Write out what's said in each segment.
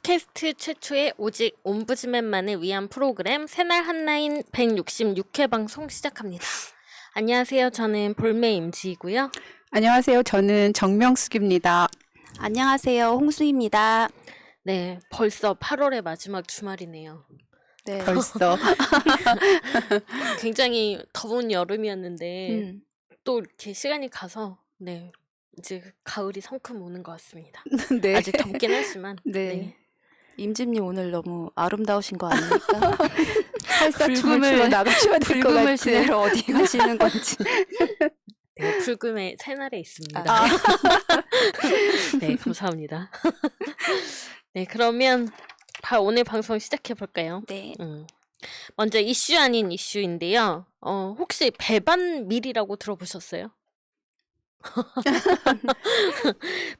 팟캐스트 최초의 오직 옴부즈맨만을 위한 프로그램 새날 한라인 166회 방송 시작합니다. 안녕하세요. 저는 볼메 임지이고요. 안녕하세요. 저는 정명숙입니다. 안녕하세요. 홍수입니다. 네, 벌써 8월의 마지막 주말이네요. 네. 벌써 굉장히 더운 여름이었는데 또 이렇게 시간이 가서 네, 이제 가을이 성큼 오는 것 같습니다. 네. 아직 덥긴 하지만 네. 임진님 오늘 너무 아름다우신 거 아닙니까? 살짝 춤을 추러 나가셔야 될 것 불금을 같아요. 지내러 어디 가시는 건지. 네, 불금의 새날에 있습니다. 네, 감사합니다. 네, 그러면 오늘 방송 시작해 볼까요? 네. 먼저 이슈 아닌 이슈인데요. 혹시 배반밀이라고 들어보셨어요?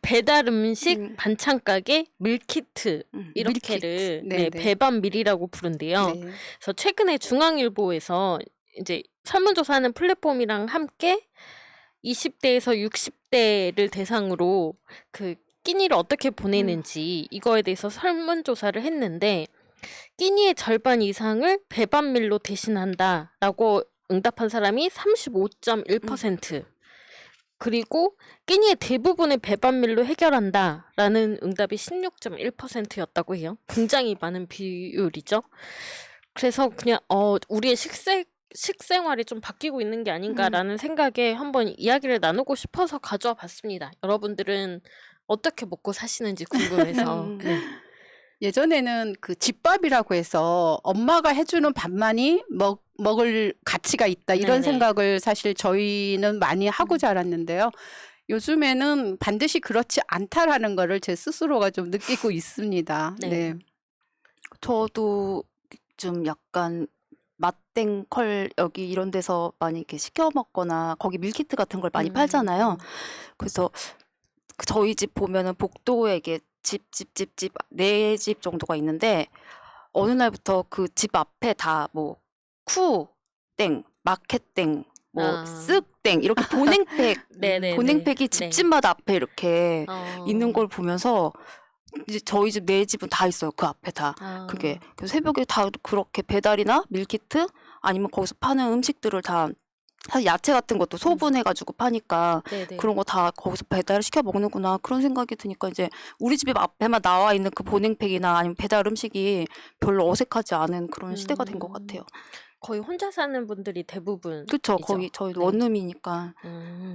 배달 음식 반찬 가게 밀키트 이렇게를 밀키트. 네, 네네. 배반밀이라고 부른대요. 네. 그래서 최근에 중앙일보에서 이제 설문조사하는 플랫폼이랑 함께 20대에서 60대를 대상으로 그 끼니를 어떻게 보내는지 이거에 대해서 설문조사를 했는데 끼니의 절반 이상을 배반밀로 대신한다라고 응답한 사람이 35.1%. 그리고 끼니의 대부분을 배반밀로 해결한다라는 응답이 16.1%였다고 해요. 굉장히 많은 비율이죠. 그래서 그냥 우리의 식생활이 좀 바뀌고 있는 게 아닌가라는 생각에 한번 이야기를 나누고 싶어서 가져와 봤습니다. 여러분들은 어떻게 먹고 사시는지 궁금해서. 네. 예전에는 그 집밥이라고 해서 엄마가 해주는 밥만이 먹을 가치가 있다 이런 네네. 생각을 사실 저희는 많이 하고 자랐는데요. 요즘에는 반드시 그렇지 않다라는 거를 제 스스로가 좀 느끼고 있습니다. 네. 네. 저도 좀 약간 맛땡 여기 이런 데서 많이 이렇게 시켜 먹거나 거기 밀키트 같은 걸 많이 팔잖아요. 그래서 저희 집 보면은 복도에 이게 집 네 집 정도가 있는데 어느 날부터 그 집 앞에 다 뭐 쿠땡, 마켓땡, 뭐 쓱땡 이렇게 보냉팩 네네네. 보냉팩이 집집마다 앞에 이렇게 있는 걸 보면서 이제 저희 집 네 집은 다 있어요. 그 앞에 다. 그게 그래서 새벽에 다 그렇게 배달이나 밀키트 아니면 거기서 파는 음식들을 다 사실 야채 같은 것도 소분해가지고 파니까 네네. 그런 거 다 거기서 배달을 시켜 먹는구나 그런 생각이 드니까 이제 우리 집 앞에만 나와 있는 그 보냉팩이나 아니면 배달 음식이 별로 어색하지 않은 그런 시대가 된 것 같아요. 거의 혼자 사는 분들이 대부분. 그쵸? 거기 저희도 네. 원룸이니까.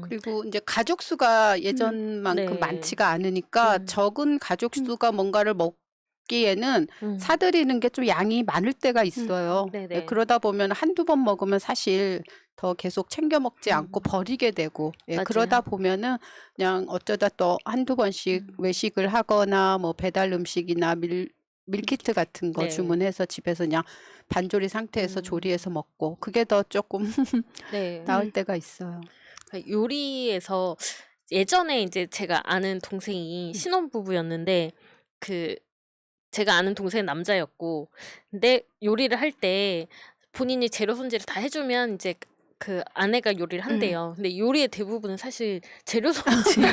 그리고 이제 가족 수가 예전만큼 네. 많지가 않으니까 적은 가족 수가 뭔가를 먹기에는 사들이는 게 좀 양이 많을 때가 있어요. 네네. 네, 그러다 보면 한두 번 먹으면 사실 더 계속 챙겨 먹지 않고 버리게 되고 맞아요. 그러다 보면은 그냥 어쩌다 또 한두 번씩 외식을 하거나 뭐 배달 음식이나 밀키트 같은 거 네. 주문해서 집에서 그냥 반조리 상태에서 조리해서 먹고 그게 더 조금 네. 나을 때가 있어요. 요리에서 예전에 이제 제가 아는 동생이 신혼부부였는데 제가 아는 동생은 남자였고 근데 요리를 할 때 본인이 재료 손질을 다 해주면 이제 그 아내가 요리를 한대요. 근데 요리의 대부분은 사실 재료 손질,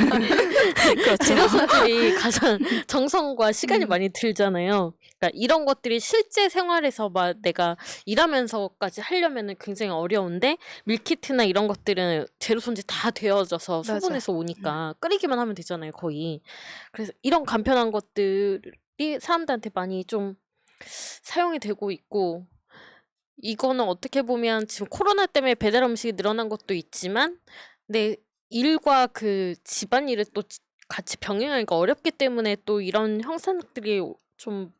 재료 손질이 가장 정성과 시간이 많이 들잖아요. 그러니까 이런 것들이 실제 생활에서 막 내가 일하면서까지 하려면은 굉장히 어려운데 밀키트나 이런 것들은 재료 손질 다 되어져서 맞아요. 소분해서 오니까 끓이기만 하면 되잖아요, 거의. 그래서 이런 간편한 것들이 사람들한테 많이 좀 사용이 되고 있고 이거는 어떻게 보면 지금 코로나 때문에 배달 음식이 늘어난 것도 있지만 내 일과 그 집안일을 또 같이 병행하기가 어렵기 때문에 또 이런 형상들이 좀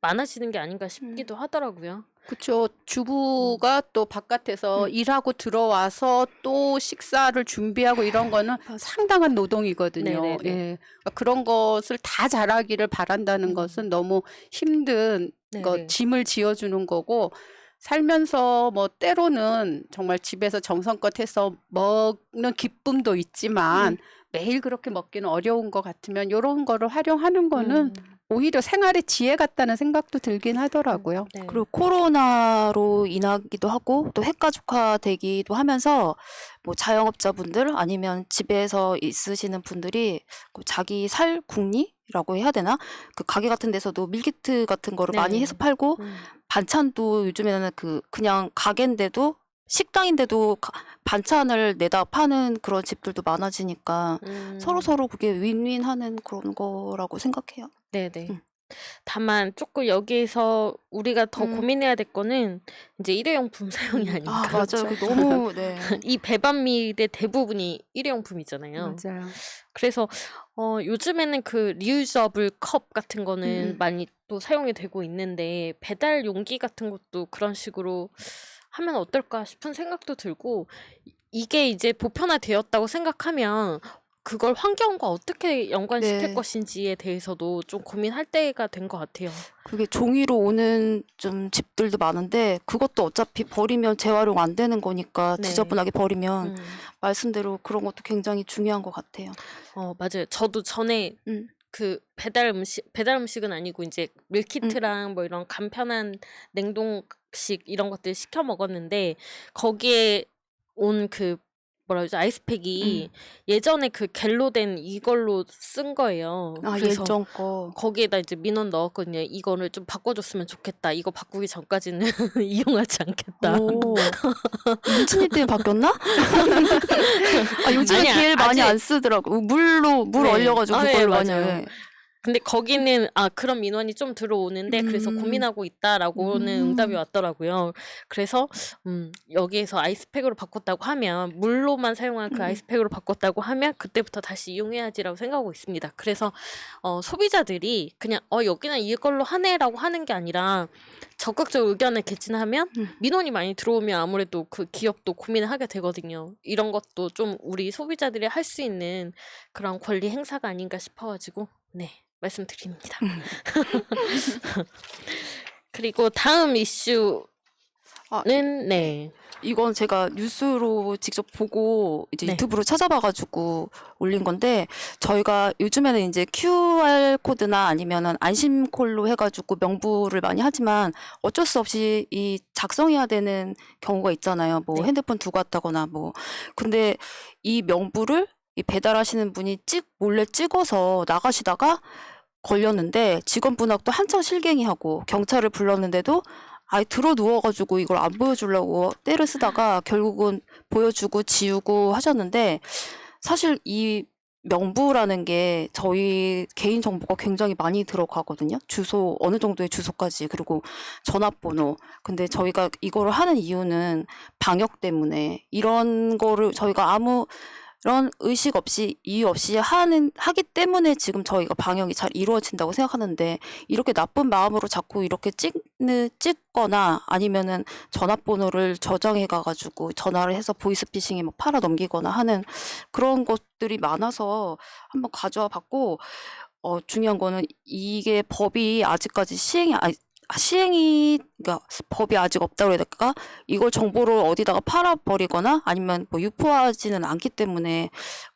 많아지는 게 아닌가 싶기도 하더라고요. 그렇죠. 주부가 또 바깥에서 일하고 들어와서 또 식사를 준비하고 이런 거는 상당한 노동이거든요. 네네네. 예. 그러니까 그런 것을 다 잘하기를 바란다는 것은 너무 힘든 네네. 짐을 지어주는 거고 살면서 뭐 때로는 정말 집에서 정성껏 해서 먹는 기쁨도 있지만 매일 그렇게 먹기는 어려운 것 같으면 이런 거를 활용하는 거는 오히려 생활의 지혜 같다는 생각도 들긴 하더라고요. 네. 그리고 코로나로 인하기도 하고 또 핵가족화 되기도 하면서 뭐 자영업자분들 아니면 집에서 있으시는 분들이 자기 살 궁리 밀키트라고 해야 되나? 그 가게 같은 데서도 밀키트 같은 거를 많이 네. 해서 팔고 반찬도 요즘에는 그냥 가게인데도 식당인데도 반찬을 내다 파는 그런 집들도 많아지니까 서로 그게 윈윈하는 그런 거라고 생각해요. 네네. 음. 다만 조금 여기에서 우리가 더 음. 고민해야 될 거는 이제 일회용품 사용이 아, 아닌가. 맞아요. 그 너무 네. 이 배반밀의 대부분이 일회용품이잖아요. 맞아요. 그래서 요즘에는 그 리유저블 컵 같은 거는 음. 많이 또 사용이 되고 있는데 배달 용기 같은 것도 그런 식으로 하면 어떨까 싶은 생각도 들고 이게 이제 보편화되었다고 생각하면 그걸 환경과 어떻게 연관시킬 네. 것인지에 대해서도 좀 고민할 때가 된 것 같아요. 그게 종이로 오는 좀 집들도 많은데 그것도 어차피 버리면 재활용 안 되는 거니까 네. 지저분하게 버리면 음. 말씀대로 그런 것도 굉장히 중요한 것 같아요. 맞아요. 저도 전에 음. 그 배달 음식은 아니고 이제 밀키트랑 뭐 이런 간편한 냉동식 이런 것들 시켜 먹었는데 거기에 온 그 뭐라 그러죠? 아이스팩이 예전에 그 겔로 된 이걸로 쓴 거예요. 아, 그래서 예전 거. 거기에다 이제 민원 넣었거든요. 이거를 좀 바꿔줬으면 좋겠다. 이거 바꾸기 전까지는 이용하지 않겠다. 오, 민치님 때문에 바뀌었나? 아, 요즘에 아니야, 겔 많이 아직- 안 쓰더라고. 물 네. 얼려가지고 네, 그걸로 많이 맞아요. 해. 근데 거기는 그런 민원이 좀 들어오는데 그래서 고민하고 있다라고는 응답이 왔더라고요. 그래서 여기에서 아이스팩으로 바꿨다고 하면 물로만 사용한 그 아이스팩으로 바꿨다고 하면 그때부터 다시 이용해야지라고 생각하고 있습니다. 그래서 소비자들이 그냥 여기는 이걸로 하네라고 하는 게 아니라 적극적 의견을 개진하면 민원이 많이 들어오면 아무래도 그 기업도 고민을 하게 되거든요. 이런 것도 좀 우리 소비자들이 할 수 있는 그런 권리 행사가 아닌가 싶어가지고 네. 말씀드립니다. 그리고 다음 이슈는 아, 네. 이건 제가 뉴스로 직접 보고 이제 네. 유튜브로 찾아봐가지고 올린 건데 저희가 요즘에는 이제 QR 코드나 아니면은 안심콜로 해가지고 명부를 많이 하지만 어쩔 수 없이 이 작성해야 되는 경우가 있잖아요. 뭐 네. 핸드폰 두고 왔다거나 뭐. 근데 이 명부를 이 배달하시는 분이 몰래 찍어서 나가시다가 걸렸는데 직원분하고 또 한참 실갱이하고 경찰을 불렀는데도 아예 들어 누워가지고 이걸 안 보여주려고 떼를 쓰다가 결국은 보여주고 지우고 하셨는데 사실 이 명부라는 게 저희 개인 정보가 굉장히 많이 들어가거든요. 주소, 어느 정도의 주소까지, 그리고 전화번호. 근데 저희가 이거를 하는 이유는 방역 때문에 이런 거를 저희가 아무런 의식 없이 이유 없이 하기 때문에 지금 저희가 방역이 잘 이루어진다고 생각하는데 이렇게 나쁜 마음으로 자꾸 이렇게 찍거나 아니면은 전화번호를 저장해 가가지고 전화를 해서 보이스피싱에 막 팔아 넘기거나 하는 그런 것들이 많아서 한번 가져와 봤고 중요한 거는 이게 법이 아직까지 그러니까 법이 아직 없다고 해야 될까? 이걸 정보를 어디다가 팔아버리거나 아니면 뭐 유포하지는 않기 때문에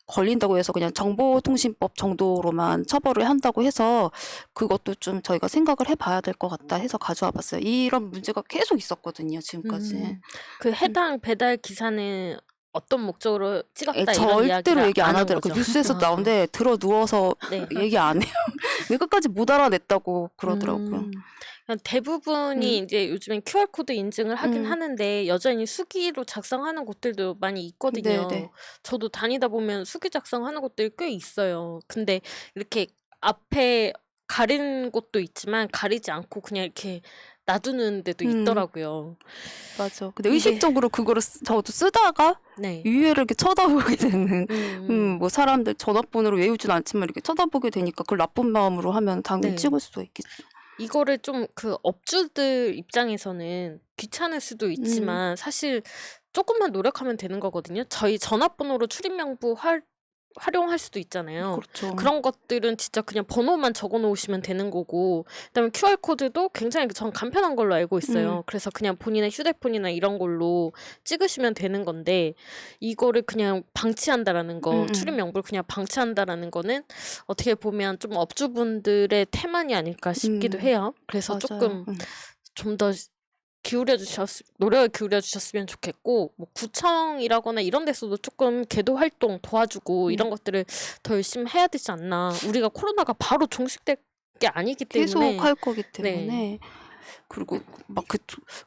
걸린다고 해서 그냥 정보통신법 정도로만 처벌을 한다고 해서 그것도 좀 저희가 생각을 해봐야 될 것 같다 해서 가져와 봤어요. 이런 문제가 계속 있었거든요, 지금까지. 그 해당 배달 기사는 어떤 목적으로 찍었다 이런 절대로 이야기를 얘기 안 안 한 하더라고요. 거죠. 뉴스에서 나오는데 들어 누워서 네. 얘기 안 해요. 끝까지 못 알아냈다고 그러더라고요. 그냥 대부분이 이제 요즘엔 QR코드 인증을 하긴 하는데 여전히 수기로 작성하는 곳들도 많이 있거든요. 네네. 저도 다니다 보면 수기 작성하는 곳들이 꽤 있어요. 근데 이렇게 앞에 가린 곳도 있지만 가리지 않고 그냥 이렇게 놔두는 데도 있더라고요. 맞아. 근데 이게- 의식적으로 그거를 저도 쓰다가 네. 유해를 이렇게 쳐다보게 되는 음. 뭐 사람들 전화번호를 외우진 않지만 이렇게 쳐다보게 되니까 그걸 나쁜 마음으로 하면 당연히 네. 찍을 수도 있겠죠. 이거를 좀 그 업주들 입장에서는 귀찮을 수도 있지만 사실 조금만 노력하면 되는 거거든요. 저희 전화번호로 출입명부 활용할 수도 있잖아요. 그렇죠. 그런 것들은 진짜 그냥 번호만 적어 놓으시면 되는 거고 그다음에 QR코드도 굉장히 전 간편한 걸로 알고 있어요. 그래서 그냥 본인의 휴대폰이나 이런 걸로 찍으시면 되는 건데 이거를 그냥 방치한다라는 거, 출입 명부를 그냥 방치한다라는 거는 어떻게 보면 좀 업주분들의 태만이 아닐까 싶기도 해요. 그래서 맞아요. 조금 좀 더 노력을 기울여 주셨으면 좋겠고, 뭐 구청이라거나 이런 데서도 조금 계도 활동 도와주고 이런 것들을 더 열심히 해야 되지 않나. 우리가 코로나가 바로 종식될 게 아니기 계속 때문에. 할 거기 네. 때문에. 그리고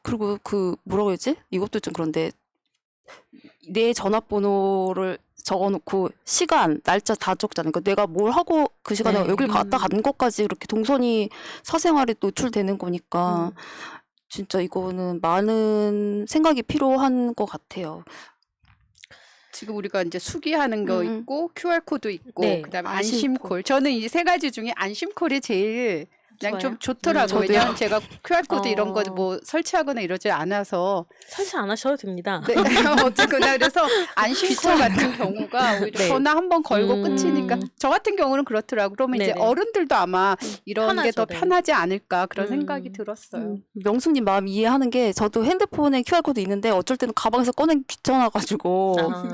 그리고 뭐라고 해야지? 이것도 좀 그런데 내 전화번호를 적어놓고 시간, 날짜 다 적잖아요. 그러니까 내가 뭘 하고 그 시간에 네. 여길 갔다 간 것까지 이렇게 동선이 사생활에 노출되는 거니까 진짜 이거는 많은 생각이 필요한 것 같아요. 지금 우리가 이제 수기하는 거 있고 QR코드 있고 네. 그다음에 안심콜. 안심콜. 저는 이 세 가지 중에 안심콜이 제일 그냥 좀 좋아요? 좋더라고요. 저도요. 왜냐하면 제가 QR코드 이런 거 어. 뭐 설치하거나 이러지 않아서. 설치 안 하셔도 됩니다. 네. 어쨌거나 그래서 안심콜 같은 경우가 오히려 네. 전화 한 번 걸고 끝이니까. 저 같은 경우는 그렇더라고요. 그러면 이제 네네. 어른들도 아마 이런 게 더 편하죠, 네. 편하지 않을까 그런 생각이 음. 들었어요. 명수님 마음 이해하는 게 저도 핸드폰에 QR코드 있는데 어쩔 때는 가방에서 꺼내기 귀찮아가지고 아,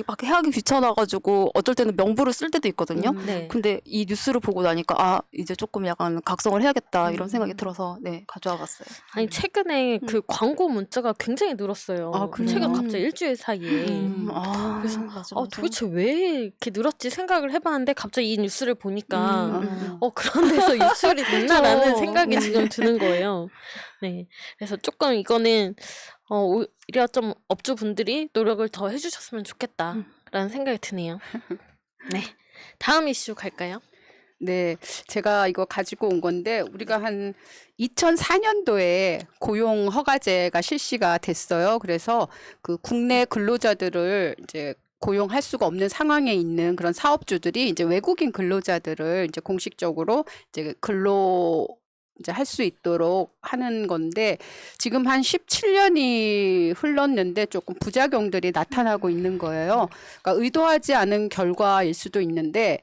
막 하기 귀찮아가지고 어쩔 때는 명부를 쓸 때도 있거든요. 네. 근데 이 뉴스를 보고 나니까 아 이제 조금 약간 각성을 해야겠다 이런 생각이 음. 들어서 네 가져와 봤어요. 아니 최근에 그 광고 문자가 굉장히 늘었어요. 아, 그래요? 최근 갑자기 일주일 사이에. 그래서 그래서 도대체 왜 이렇게 늘었지 생각을 해봤는데 갑자기 이 뉴스를 보니까 아. 그런 데서 유출이 됐나라는 그쵸. 생각이 지금 드는 거예요. 네, 그래서 조금 이거는 오히려 좀 업주분들이 노력을 더 해주셨으면 좋겠다라는 생각이 드네요. 네, 다음 이슈 갈까요? 네, 제가 이거 가지고 온 건데 우리가 한 2004년도에 고용 허가제가 실시가 됐어요. 그래서 그 국내 근로자들을 이제 고용할 수가 없는 상황에 있는 그런 사업주들이 이제 외국인 근로자들을 이제 공식적으로 이제 근로 이제 할 수 있도록 하는 건데 지금 한 17년이 흘렀는데 조금 부작용들이 나타나고 있는 거예요. 그러니까 의도하지 않은 결과일 수도 있는데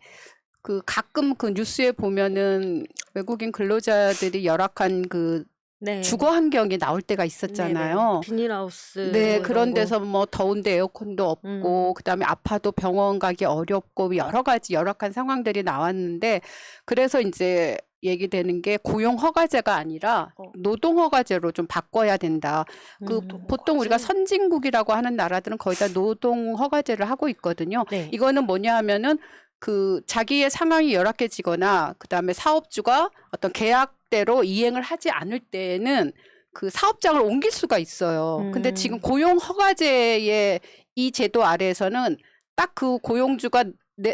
그 가끔 그 뉴스에 보면은 외국인 근로자들이 열악한 그 네. 주거 환경이 나올 때가 있었잖아요. 네네. 비닐하우스. 네, 뭐 그런 이런 거. 데서 뭐 더운데 에어컨도 없고 그다음에 아파도 병원 가기 어렵고 여러 가지 열악한 상황들이 나왔는데 그래서 이제 얘기되는 게 고용 허가제가 아니라 노동 허가제로 좀 바꿔야 된다. 그 보통 우리가 선진국이라고 하는 나라들은 거의 다 노동 허가제를 하고 있거든요. 네. 이거는 뭐냐 하면은 그 자기의 상황이 열악해지거나 그다음에 사업주가 어떤 계약대로 이행을 하지 않을 때에는 그 사업장을 옮길 수가 있어요. 근데 지금 고용 허가제의 이 제도 아래에서는 딱 그 고용주가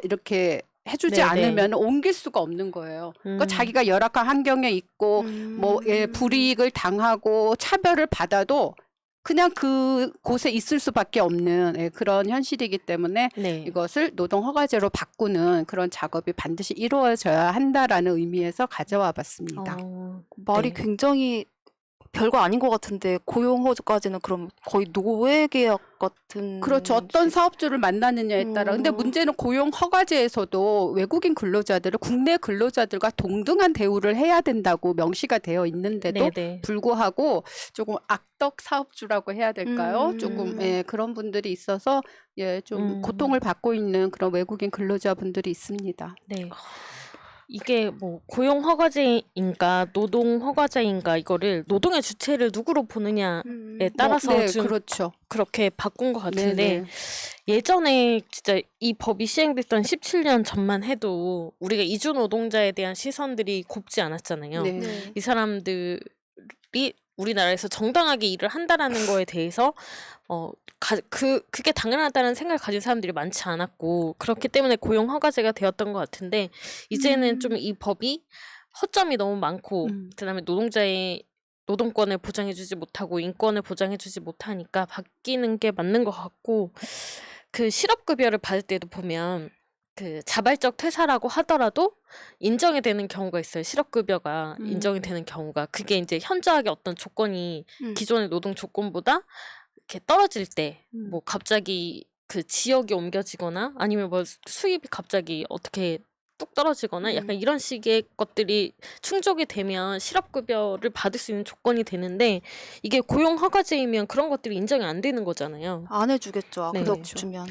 이렇게 해주지 네네. 않으면 옮길 수가 없는 거예요. 그러니까 자기가 열악한 환경에 있고 뭐 불이익을 당하고 차별을 받아도 그냥 그 곳에 있을 수밖에 없는 그런 현실이기 때문에 네. 이것을 노동 허가제로 바꾸는 그런 작업이 반드시 이루어져야 한다라는 의미에서 가져와 봤습니다. 말이 네. 굉장히 별거 아닌 것 같은데 고용 허가제는 그럼 거의 노예 계약 같은 그렇죠. 어떤 사업주를 만나느냐에 따라. 근데 문제는 고용 허가제에서도 외국인 근로자들을 국내 근로자들과 동등한 대우를 해야 된다고 명시가 되어 있는데도 네네. 불구하고 조금 악덕 사업주라고 해야 될까요? 조금 그런 분들이 있어서 좀 고통을 받고 있는 그런 외국인 근로자분들이 있습니다. 네. 이게 뭐 고용 허가제인가 노동 허가제인가 이거를 노동의 주체를 누구로 보느냐에 따라서 네, 지금 그렇죠. 그렇게 바꾼 것 같은데 네네. 예전에 진짜 이 법이 시행됐던 17년 전만 해도 우리가 이주 노동자에 대한 시선들이 곱지 않았잖아요. 네. 이 사람들이 우리나라에서 정당하게 일을 한다라는 거에 대해서 그게 당연하다는 생각을 가진 사람들이 많지 않았고 그렇기 때문에 고용 허가제가 되었던 것 같은데 이제는 좀 이 법이 허점이 너무 많고 그다음에 노동자의 노동권을 보장해주지 못하고 인권을 보장해주지 못하니까 바뀌는 게 맞는 것 같고 그 실업급여를 받을 때도 보면 그 자발적 퇴사라고 하더라도 인정이 되는 경우가 있어요. 실업급여가 인정이 되는 경우가 그게 이제 현저하게 어떤 조건이 기존의 노동 조건보다 이렇게 떨어질 때 뭐 갑자기 그 지역이 옮겨지거나 아니면 뭐 수입이 갑자기 어떻게 뚝 떨어지거나 약간 이런 식의 것들이 충족이 되면 실업급여를 받을 수 있는 조건이 되는데 이게 고용 허가제이면 그런 것들이 인정이 안 되는 거잖아요. 안 해주겠죠. 네. 그렇죠. 주면.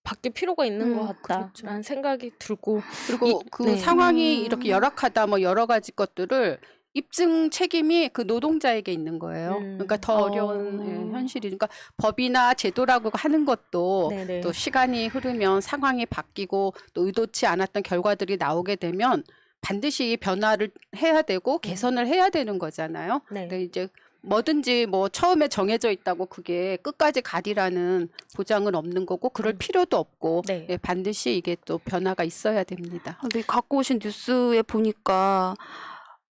바뀔 필요가 있는 것 같다라는 그렇죠. 생각이 들고 그리고 그 네. 상황이 이렇게 열악하다 뭐 여러 가지 것들을 입증 책임이 그 노동자에게 있는 거예요. 그러니까 더 어려운 현실이. 그러니까 법이나 제도라고 하는 것도 네네. 또 시간이 흐르면 상황이 바뀌고 또 의도치 않았던 결과들이 나오게 되면 반드시 변화를 해야 되고 개선을 해야 되는 거잖아요. 네. 근데 이제 뭐든지 뭐 처음에 정해져 있다고 그게 끝까지 가리라는 보장은 없는 거고 그럴 필요도 없고 네. 예, 반드시 이게 또 변화가 있어야 됩니다. 근데 갖고 오신 뉴스에 보니까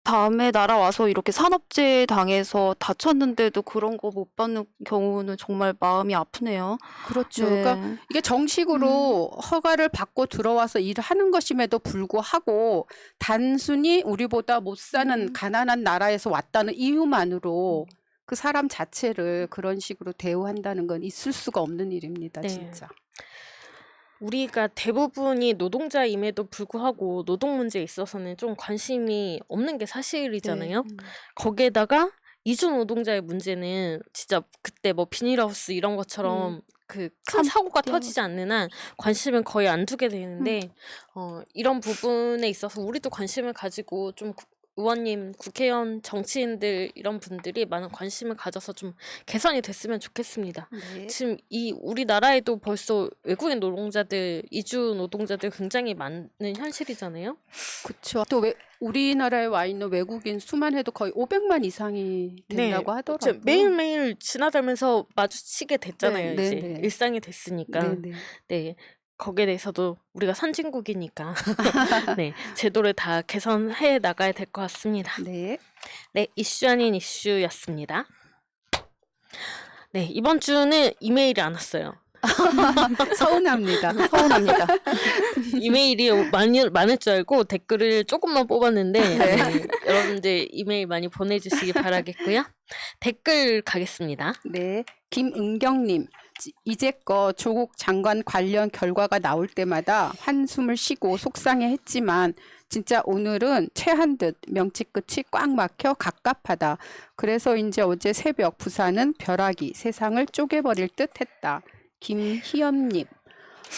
다음에 날아와서 이렇게 산업재해 당해서 다쳤는데도 그런 거 못 받는 경우는 정말 마음이 아프네요. 그렇죠. 그러니까 네. 이게 정식으로 허가를 받고 들어와서 일을 하는 것임에도 불구하고 단순히 우리보다 못 사는 가난한 나라에서 왔다는 이유만으로 그 사람 자체를 그런 식으로 대우한다는 건 있을 수가 없는 일입니다. 네. 진짜. 우리가 대부분이 노동자임에도 불구하고 노동 문제에 있어서는 좀 관심이 없는 게 사실이잖아요. 거기에다가 이주 노동자의 문제는 진짜 그때 뭐 비닐하우스 이런 것처럼 그 큰 사고가 터지지 않는 한 관심은 거의 안 두게 되는데 이런 부분에 있어서 우리도 관심을 가지고 좀 의원님, 국회의원, 정치인들 이런 분들이 많은 관심을 가져서 좀 개선이 됐으면 좋겠습니다. 네. 지금 이 우리나라에도 벌써 외국인 노동자들, 이주 노동자들 굉장히 많은 현실이잖아요. 그렇죠. 또 우리나라에 와 있는 외국인 수만 해도 거의 500만 이상이 된다고 하더라고요. 매일매일 지나다니면서 마주치게 됐잖아요. 네, 이제 네. 일상이 됐으니까. 네, 네. 네. 거기에 대해서도 우리가 선진국이니까 네, 제도를 다 개선해 나가야 될 것 같습니다. 네. 네, 이슈 아닌 이슈였습니다. 네, 이번 주는 이메일이 안 왔어요. 서운합니다. 서운합니다. 이메일이 많을 줄 알고 댓글을 조금만 뽑았는데 네, 여러분들 이메일 많이 보내주시기 바라겠고요. 댓글 가겠습니다. 네. 김은경님. 이제껏 조국 장관 관련 결과가 나올 때마다 한숨을 쉬고 속상해했지만 진짜 오늘은 체한 듯 명치 끝이 꽉 막혀 갑갑하다. 그래서 이제 어제 새벽 부산은 벼락이 세상을 쪼개버릴 듯 했다. 김희연님.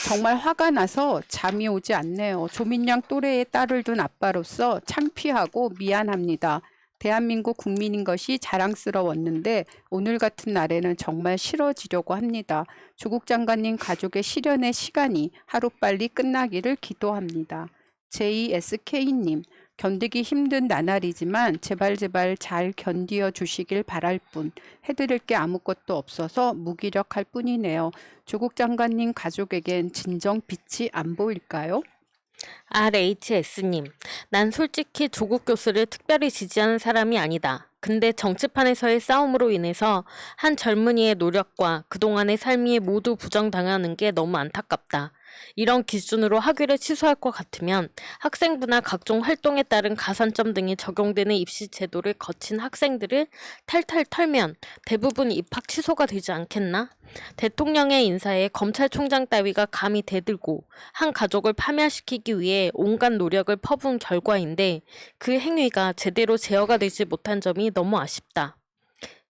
정말 화가 나서 잠이 오지 않네요. 조민양 또래의 딸을 둔 아빠로서 창피하고 미안합니다. 대한민국 국민인 것이 자랑스러웠는데 오늘 같은 날에는 정말 싫어지려고 합니다. 조국 장관님 가족의 실현의 시간이 하루빨리 끝나기를 기도합니다. JSK님, 견디기 힘든 나날이지만 제발 잘 견디어 주시길 바랄 뿐. 해드릴 게 아무것도 없어서 무기력할 뿐이네요. 조국 장관님 가족에겐 진정 빛이 안 보일까요? RHS님, 난 솔직히 조국 교수를 특별히 지지하는 사람이 아니다. 근데 정치판에서의 싸움으로 인해서 한 젊은이의 노력과 그동안의 삶이 모두 부정당하는 게 너무 안타깝다. 이런 기준으로 학위를 취소할 것 같으면 학생부나 각종 활동에 따른 가산점 등이 적용되는 입시 제도를 거친 학생들을 탈탈 털면 대부분 입학 취소가 되지 않겠나? 대통령의 인사에 검찰총장 따위가 감히 대들고 한 가족을 파멸시키기 위해 온갖 노력을 퍼부은 결과인데 그 행위가 제대로 제어가 되지 못한 점이 너무 아쉽다.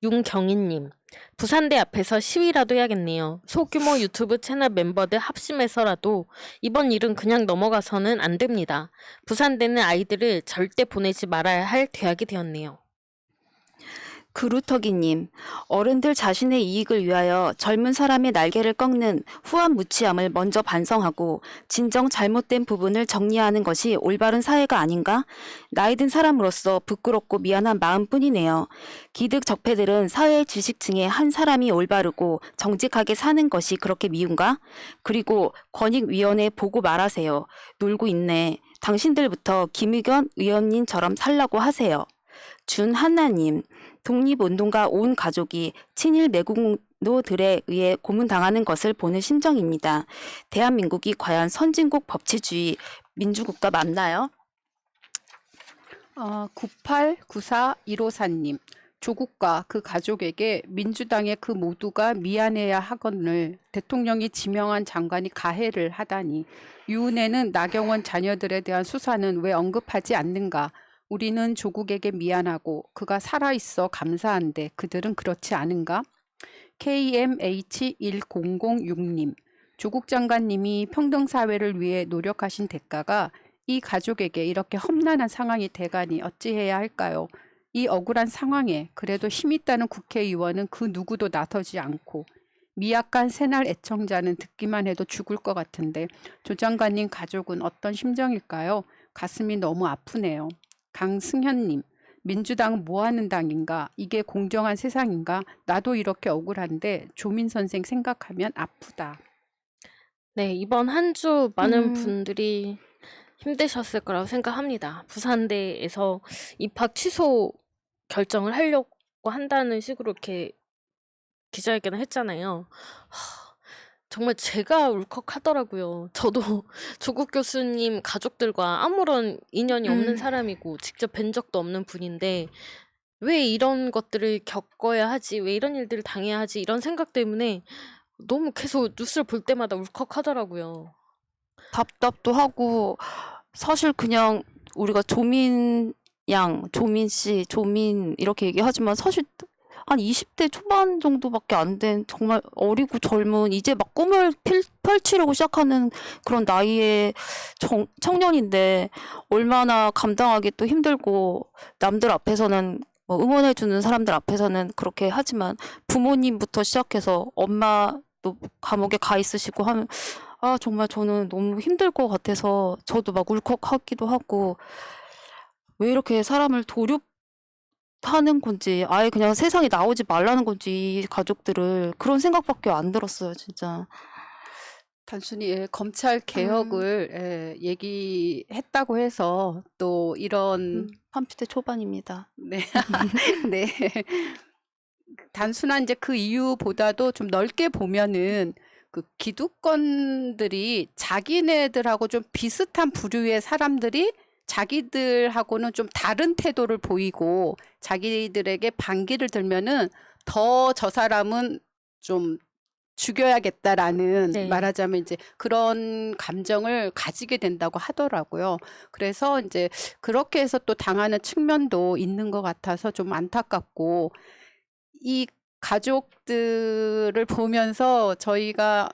윤경희님, 부산대 앞에서 시위라도 해야겠네요. 소규모 유튜브 채널 멤버들 합심해서라도 이번 일은 그냥 넘어가서는 안 됩니다. 부산대는 아이들을 절대 보내지 말아야 할 대학이 되었네요. 그루터기님, 어른들 자신의 이익을 위하여 젊은 사람의 날개를 꺾는 후한무치함을 먼저 반성하고 진정 잘못된 부분을 정리하는 것이 올바른 사회가 아닌가? 나이 든 사람으로서 부끄럽고 미안한 마음뿐이네요. 기득적폐들은 사회의 지식층의 한 사람이 올바르고 정직하게 사는 것이 그렇게 미운가? 그리고 권익위원회 보고 말하세요. 놀고 있네. 당신들부터 김의겸 의원님처럼 살라고 하세요. 준한나님, 독립운동가 온 가족이 친일 매국노들에 의해 고문당하는 것을 보는 심정입니다. 대한민국이 과연 선진국 법치주의 민주국가 맞나요? 9894154님. 조국과 그 가족에게 민주당의 그 모두가 미안해야 하거늘 대통령이 지명한 장관이 가해를 하다니 유은혜는 나경원 자녀들에 대한 수사는 왜 언급하지 않는가? 우리는 조국에게 미안하고 그가 살아있어 감사한데 그들은 그렇지 않은가? KMH1006님. 조국 장관님이 평등사회를 위해 노력하신 대가가 이 가족에게 이렇게 험난한 상황이 돼가니 어찌해야 할까요? 이 억울한 상황에 그래도 힘 있다는 국회의원은 그 누구도 나서지 않고 미약한 새날 애청자는 듣기만 해도 죽을 것 같은데 조 장관님 가족은 어떤 심정일까요? 가슴이 너무 아프네요. 강승현님, 민주당은 뭐하는 당인가? 이게 공정한 세상인가? 나도 이렇게 억울한데 조민 선생 생각하면 아프다. 네, 이번 한 주 많은 음, 분들이 힘드셨을 거라고 생각합니다. 부산대에서 입학 취소 결정을 하려고 한다는 식으로 이렇게 기자회견을 했잖아요. 정말 제가 울컥하더라고요. 저도 조국 교수님 가족들과 아무런 인연이 없는 사람이고 직접 뵌 적도 없는 분인데 왜 이런 것들을 겪어야 하지? 왜 이런 일들을 당해야 하지? 이런 생각 때문에 너무 계속 뉴스를 볼 때마다 울컥하더라고요. 답답도 하고 사실 그냥 우리가 조민 양, 조민 씨, 조민 이렇게 얘기하지만 사실 한 20대 초반 정도밖에 안 된 정말 어리고 젊은 이제 막 꿈을 펼치려고 시작하는 그런 나이의 청년인데 얼마나 감당하기 또 힘들고 남들 앞에서는 뭐 응원해주는 사람들 앞에서는 그렇게 하지만 부모님부터 시작해서 엄마도 감옥에 가 있으시고 하면 아 정말 저는 너무 힘들 것 같아서 저도 막 울컥하기도 하고 왜 이렇게 사람을 하는 건지 아예 그냥 세상에 나오지 말라는 건지 이 가족들을 그런 생각밖에 안 들었어요 진짜. 단순히 검찰 개혁을 얘기했다고 해서 또 이런 30대 초반입니다. 네, 네. 단순한 이제 그 이유보다도 좀 넓게 보면은 그 기득권들이 자기네들하고 좀 비슷한 부류의 사람들이 자기들하고는 좀 다른 태도를 보이고 자기들에게 반기를 들면은 더 저 사람은 좀 죽여야겠다라는 네. 말하자면 이제 그런 감정을 가지게 된다고 하더라고요. 그래서 이제 그렇게 해서 또 당하는 측면도 있는 것 같아서 좀 안타깝고 이 가족들을 보면서 저희가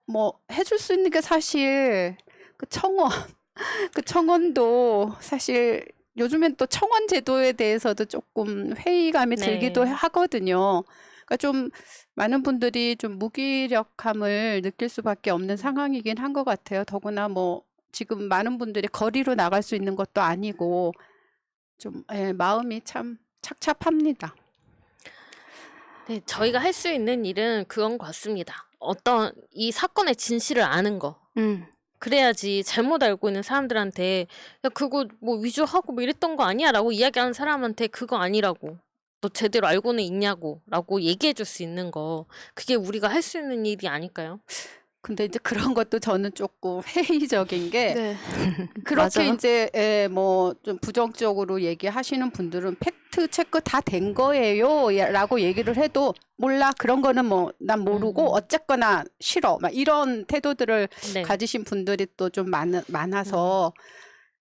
뭐 해줄 수 있는 게 사실 그 청원, 그 청원도 사실 요즘엔 또 청원 제도에 대해서도 조금 회의감이 들기도 네. 하거든요. 그러니까 좀 많은 분들이 좀 무기력함을 느낄 수밖에 없는 상황이긴 한 것 같아요. 더구나 뭐 지금 많은 분들이 거리로 나갈 수 있는 것도 아니고 좀 마음이 참 착잡합니다. 네, 저희가 할 수 있는 일은 그건 것 같습니다. 어떤 이 사건의 진실을 아는 거. 그래야지 잘못 알고 있는 사람들한테 야 그거 뭐 위조하고 뭐 이랬던 거 아니야? 라고 이야기하는 사람한테 그거 아니라고. 너 제대로 알고는 있냐고 라고 얘기해 줄 수 있는 거. 그게 우리가 할 수 있는 일이 아닐까요? 근데 이제 그런 것도 저는 조금 회의적인 게 네. 그렇게 맞아요. 이제 뭐 좀 부정적으로 얘기하시는 분들은 팩트 체크 다 된 거예요 라고 얘기를 해도 몰라 그런 거는 뭐 난 모르고 어쨌거나 싫어 막 이런 태도들을 네. 가지신 분들이 또 좀 많아서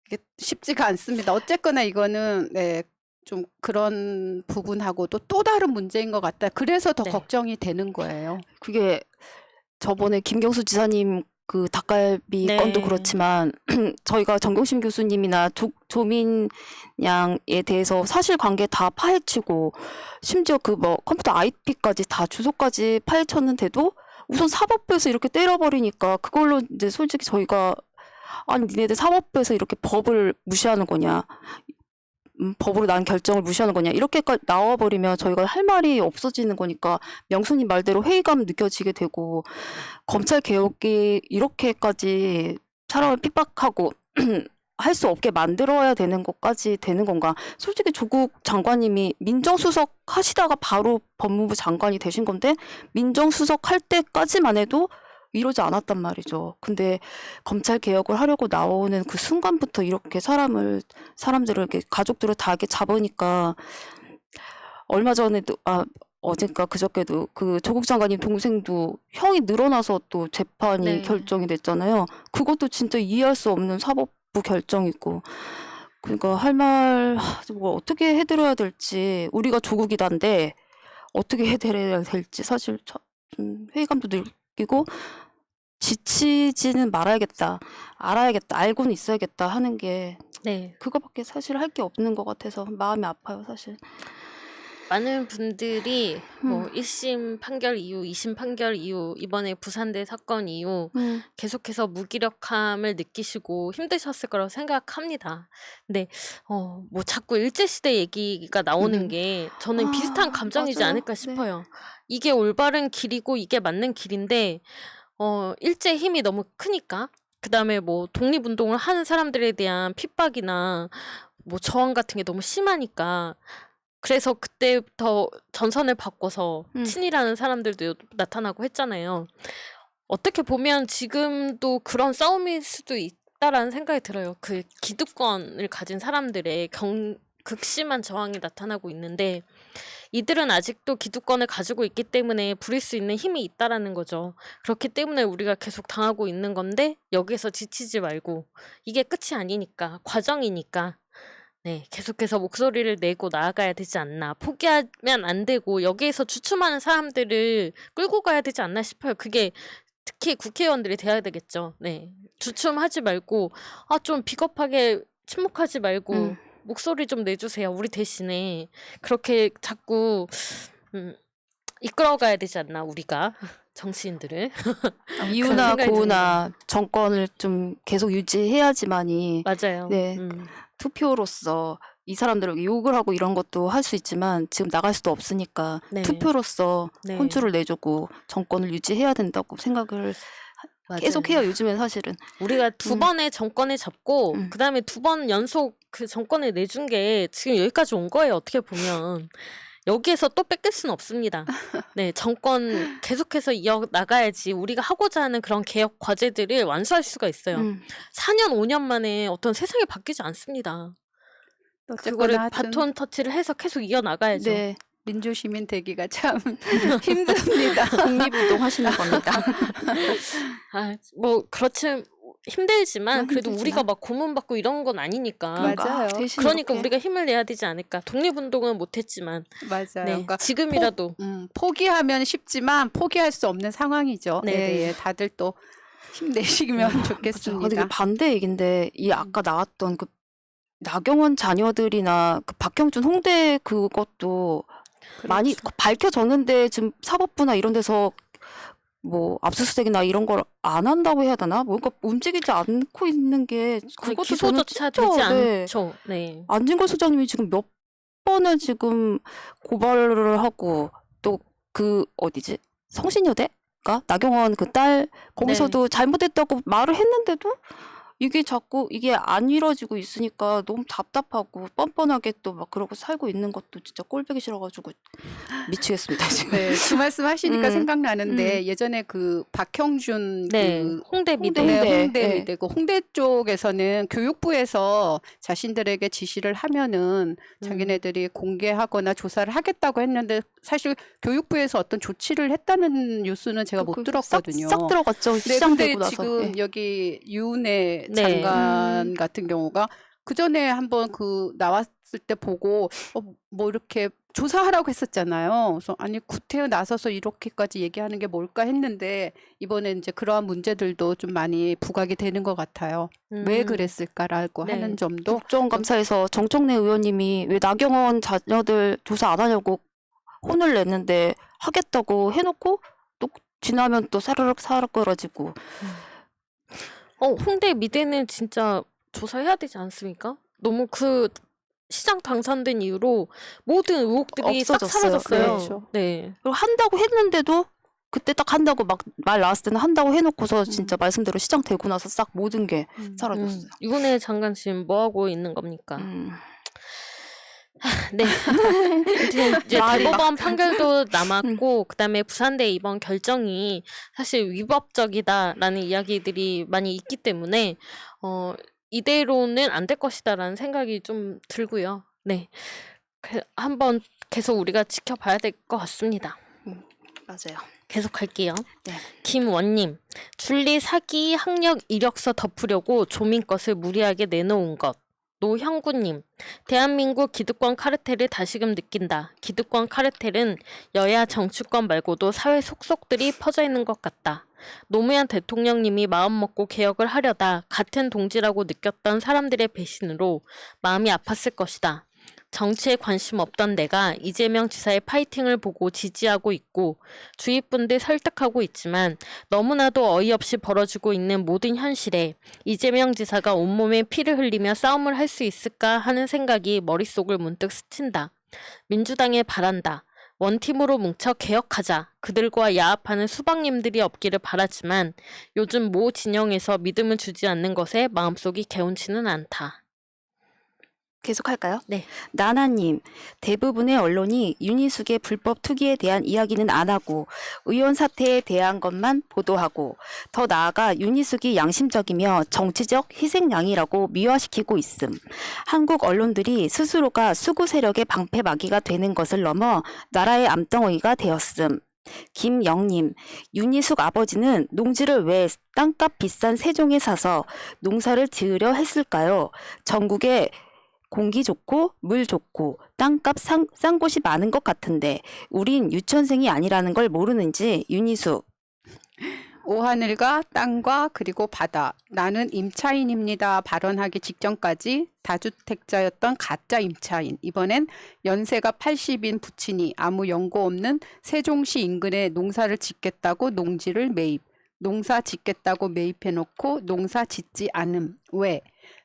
이게 쉽지가 않습니다. 어쨌거나 이거는 좀 그런 부분하고도 또 다른 문제인 것 같다. 그래서 더 네. 걱정이 되는 거예요. 그게 저번에 김경수 지사님 그 닭갈비 건도 네. 그렇지만 저희가 정경심 교수님이나 조민 양에 대해서 사실관계 다 파헤치고 심지어 그 뭐 컴퓨터 IP까지 다 주소까지 파헤쳤는데도 우선 사법부에서 이렇게 때려버리니까 그걸로 이제 솔직히 저희가 아니 니네들 사법부에서 이렇게 법을 무시하는 거냐 법으로 난 결정을 무시하는 거냐 이렇게까지 나와버리면 저희가 할 말이 없어지는 거니까 명수님 말대로 회의감 느껴지게 되고 검찰 개혁이 이렇게까지 사람을 핍박하고 할 수 없게 만들어야 되는 것까지 되는 건가? 솔직히 조국 장관님이 민정수석 하시다가 바로 법무부 장관이 되신 건데 민정수석 할 때까지만 해도 이러지 않았단 말이죠. 근데 검찰 개혁을 하려고 나오는 그 순간부터 이렇게 사람들을 이렇게 가족들을 다 이렇게 잡으니까 얼마 전에도 어젠가 그저께도 그 조국 장관님 동생도 형이 늘어나서 또 재판이 네. 결정이 됐잖아요. 그것도 진짜 이해할 수 없는 사법부 결정이고. 그러니까 뭐 어떻게 해드려야 될지 우리가 조국이단데 어떻게 해드려야 될지 사실 좀 회의감도 느끼고 지치지는 말아야겠다. 알아야겠다. 알고는 있어야겠다 하는 게 네. 그거밖에 사실 할 게 없는 것 같아서 마음이 아파요, 사실. 많은 분들이 뭐 음. 1심 판결 이후, 2심 판결 이후, 이번에 부산대 사건 이후 음. 계속해서 무기력함을 느끼시고 힘드셨을 거라고 생각합니다. 근데 뭐 자꾸 일제시대 얘기가 나오는 게 저는 비슷한 감정이지 맞아요. 않을까 네. 싶어요. 이게 올바른 길이고 이게 맞는 길인데 일제의 힘이 너무 크니까 그다음에 뭐 독립운동을 하는 사람들에 대한 핍박이나 뭐 저항 같은 게 너무 심하니까 그래서 그때부터 전선을 바꿔서 음. 친이라는 사람들도 나타나고 했잖아요. 어떻게 보면 지금도 그런 싸움일 수도 있다라는 생각이 들어요. 그 기득권을 가진 사람들의 극심한 저항이 나타나고 있는데 이들은 아직도 기득권을 가지고 있기 때문에 부릴 수 있는 힘이 있다라는 거죠. 그렇기 때문에 우리가 계속 당하고 있는 건데 여기에서 지치지 말고 이게 끝이 아니니까 과정이니까 네, 계속해서 목소리를 내고 나아가야 되지 않나. 포기하면 안 되고 여기에서 주춤하는 사람들을 끌고 가야 되지 않나 싶어요. 그게 특히 국회의원들이 돼야 되겠죠. 네, 주춤하지 말고 좀 비겁하게 침묵하지 말고 음. 목소리 좀 내주세요. 우리 대신에 그렇게 자꾸 이끌어가야 되지 않나 우리가 정치인들을. 이유나 생각이 고우나 정권을 좀 계속 유지해야지만이 맞아요. 네, 투표로서 이 사람들에게 욕을 하고 이런 것도 할 수 있지만 지금 나갈 수도 없으니까 네. 투표로서 네. 혼쭐을 내주고 정권을 유지해야 된다고 생각을 계속 해요, 요즘엔 사실은. 우리가 두 번의 정권을 잡고 그다음에 2번 연속 그 정권을 내준 게 지금 여기까지 온 거예요. 어떻게 보면. 여기에서 또 뺏길 수는 없습니다. 네, 정권 계속해서 이어나가야지 우리가 하고자 하는 그런 개혁 과제들을 완수할 수가 있어요. 4년, 5년 만에 어떤 세상이 바뀌지 않습니다. 그거를 어쨌거나 하여튼 바톤 터치를 해서 계속 이어나가야죠. 네, 민주시민 되기가 참 힘듭니다. 독립운동 하시는 겁니다. 뭐 그렇지 힘들지만 그래도 힘들지만. 우리가 막 고문받고 이런 건 아니니까. 맞아요. 대신 그러니까 이렇게 우리가 힘을 내야 되지 않을까. 독립운동은 못했지만 맞아요. 네, 그러니까 지금이라도 포기하면 쉽지만 포기할 수 없는 상황이죠. 네, 네. 예, 다들 또 힘내시면 근데 좋겠습니다. 그 반대 얘긴데 이 아까 나왔던 그 나경원 자녀들이나 그 박형준 홍대 그것도 많이 밝혀졌는데 지금 사법부나 이런 데서 뭐 압수수색이나 이런 걸 안 한다고 해야 되나? 뭔가 움직이지 않고 있는 게 그것도 저는 기소조차 진짜 되지 네. 않죠. 네. 안진걸 소장님이 지금 몇 번을 지금 고발을 하고 또 그 어디지? 성신여대가 나경원 그 딸 거기서도 잘못했다고 말을 했는데도 이게 자꾸 이게 안 이루어지고 있으니까 너무 답답하고 뻔뻔하게 또 막 그러고 살고 있는 것도 진짜 꼴보기 싫어가지고 미치겠습니다 지금. 네, 그 말씀 하시니까 음. 생각나는데 예전에 그 박형준 네. 그 홍대 미대. 홍대 네. 미대 그 홍대 쪽에서는 교육부에서 자신들에게 지시를 하면은 자기네들이 공개하거나 조사를 하겠다고 했는데 사실 교육부에서 어떤 조치를 했다는 뉴스는 제가 못 들었거든요. 싹 들어갔죠. 네, 시작되고 근데 나서. 지금 네. 여기 유은혜 네. 장관 같은 경우가 그 전에 한번 그 나왔을 때 보고 뭐 이렇게 조사하라고 했었잖아요. 그래서 아니 구태여 나서서 이렇게까지 얘기하는 게 뭘까 했는데 이번에 이제 그러한 문제들도 좀 많이 부각이 되는 것 같아요. 왜 그랬을까라고 네. 하는 점도 국정감사에서 정청래 의원님이 왜 나경원 자녀들 조사 안 하냐고 혼을 냈는데 하겠다고 해놓고 또 지나면 또 사르륵 끌어지고. 홍대 미대는 진짜 조사해야 되지 않습니까? 너무 그 시장 당선된 이후로 모든 의혹들이 싹 없어졌어요. 사라졌어요. 네. 그리고 한다고 했는데도 그때 딱 한다고 막 말 나왔을 때는 한다고 해놓고서 진짜 말씀대로 시장 되고 나서 싹 모든 게 사라졌어요. 유은혜 장관 지금 뭐 하고 있는 겁니까? 네. 이제 말이 대법원 판결도 남았고 그다음에 부산대 이번 결정이 사실 위법적이다라는 이야기들이 많이 있기 때문에 이대로는 안 될 것이다라는 생각이 좀 들고요. 네. 한번 계속 우리가 지켜봐야 될 것 같습니다. 맞아요. 계속 할게요. 네. 김원님, 줄리 사기 학력 이력서 덮으려고 조민 것을 무리하게 내놓은 것. 노형구님, 대한민국 기득권 카르텔을 다시금 느낀다. 기득권 카르텔은 여야 정치권 말고도 사회 속속들이 퍼져 있는 것 같다. 노무현 대통령님이 마음먹고 개혁을 하려다 같은 동지라고 느꼈던 사람들의 배신으로 마음이 아팠을 것이다. 정치에 관심 없던 내가 이재명 지사의 파이팅을 보고 지지하고 있고 주위 분들 설득하고 있지만 너무나도 어이없이 벌어지고 있는 모든 현실에 이재명 지사가 온몸에 피를 흘리며 싸움을 할 수 있을까 하는 생각이 머릿속을 문득 스친다. 민주당에 바란다. 원팀으로 뭉쳐 개혁하자. 그들과 야합하는 수박님들이 없기를 바라지만 요즘 모 진영에서 믿음을 주지 않는 것에 마음속이 개운치는 않다. 계속할까요? 네. 나나님, 대부분의 언론이 윤희숙의 불법 투기에 대한 이야기는 안 하고 의원 사태에 대한 것만 보도하고 더 나아가 윤희숙이 양심적이며 정치적 희생양이라고 미화시키고 있음. 한국 언론들이 스스로가 수구 세력의 방패막이가 되는 것을 넘어 나라의 암덩어리가 되었음. 김영님, 윤희숙 아버지는 농지를 왜 땅값 비싼 세종에 사서 농사를 지으려 했을까요? 전국에 공기 좋고 물 좋고 땅값 싼 곳이 많은 것 같은데 우린 유치원생이 아니라는 걸 모르는지 윤희숙. 오하늘과 땅과 그리고 바다. 나는 임차인입니다. 발언하기 직전까지 다주택자였던 가짜 임차인. 이번엔 연세가 80인 부친이 아무 연고 없는 세종시 인근에 농사를 짓겠다고 농지를 매입. 농사 짓겠다고 매입해놓고 농사 짓지 않음. 왜?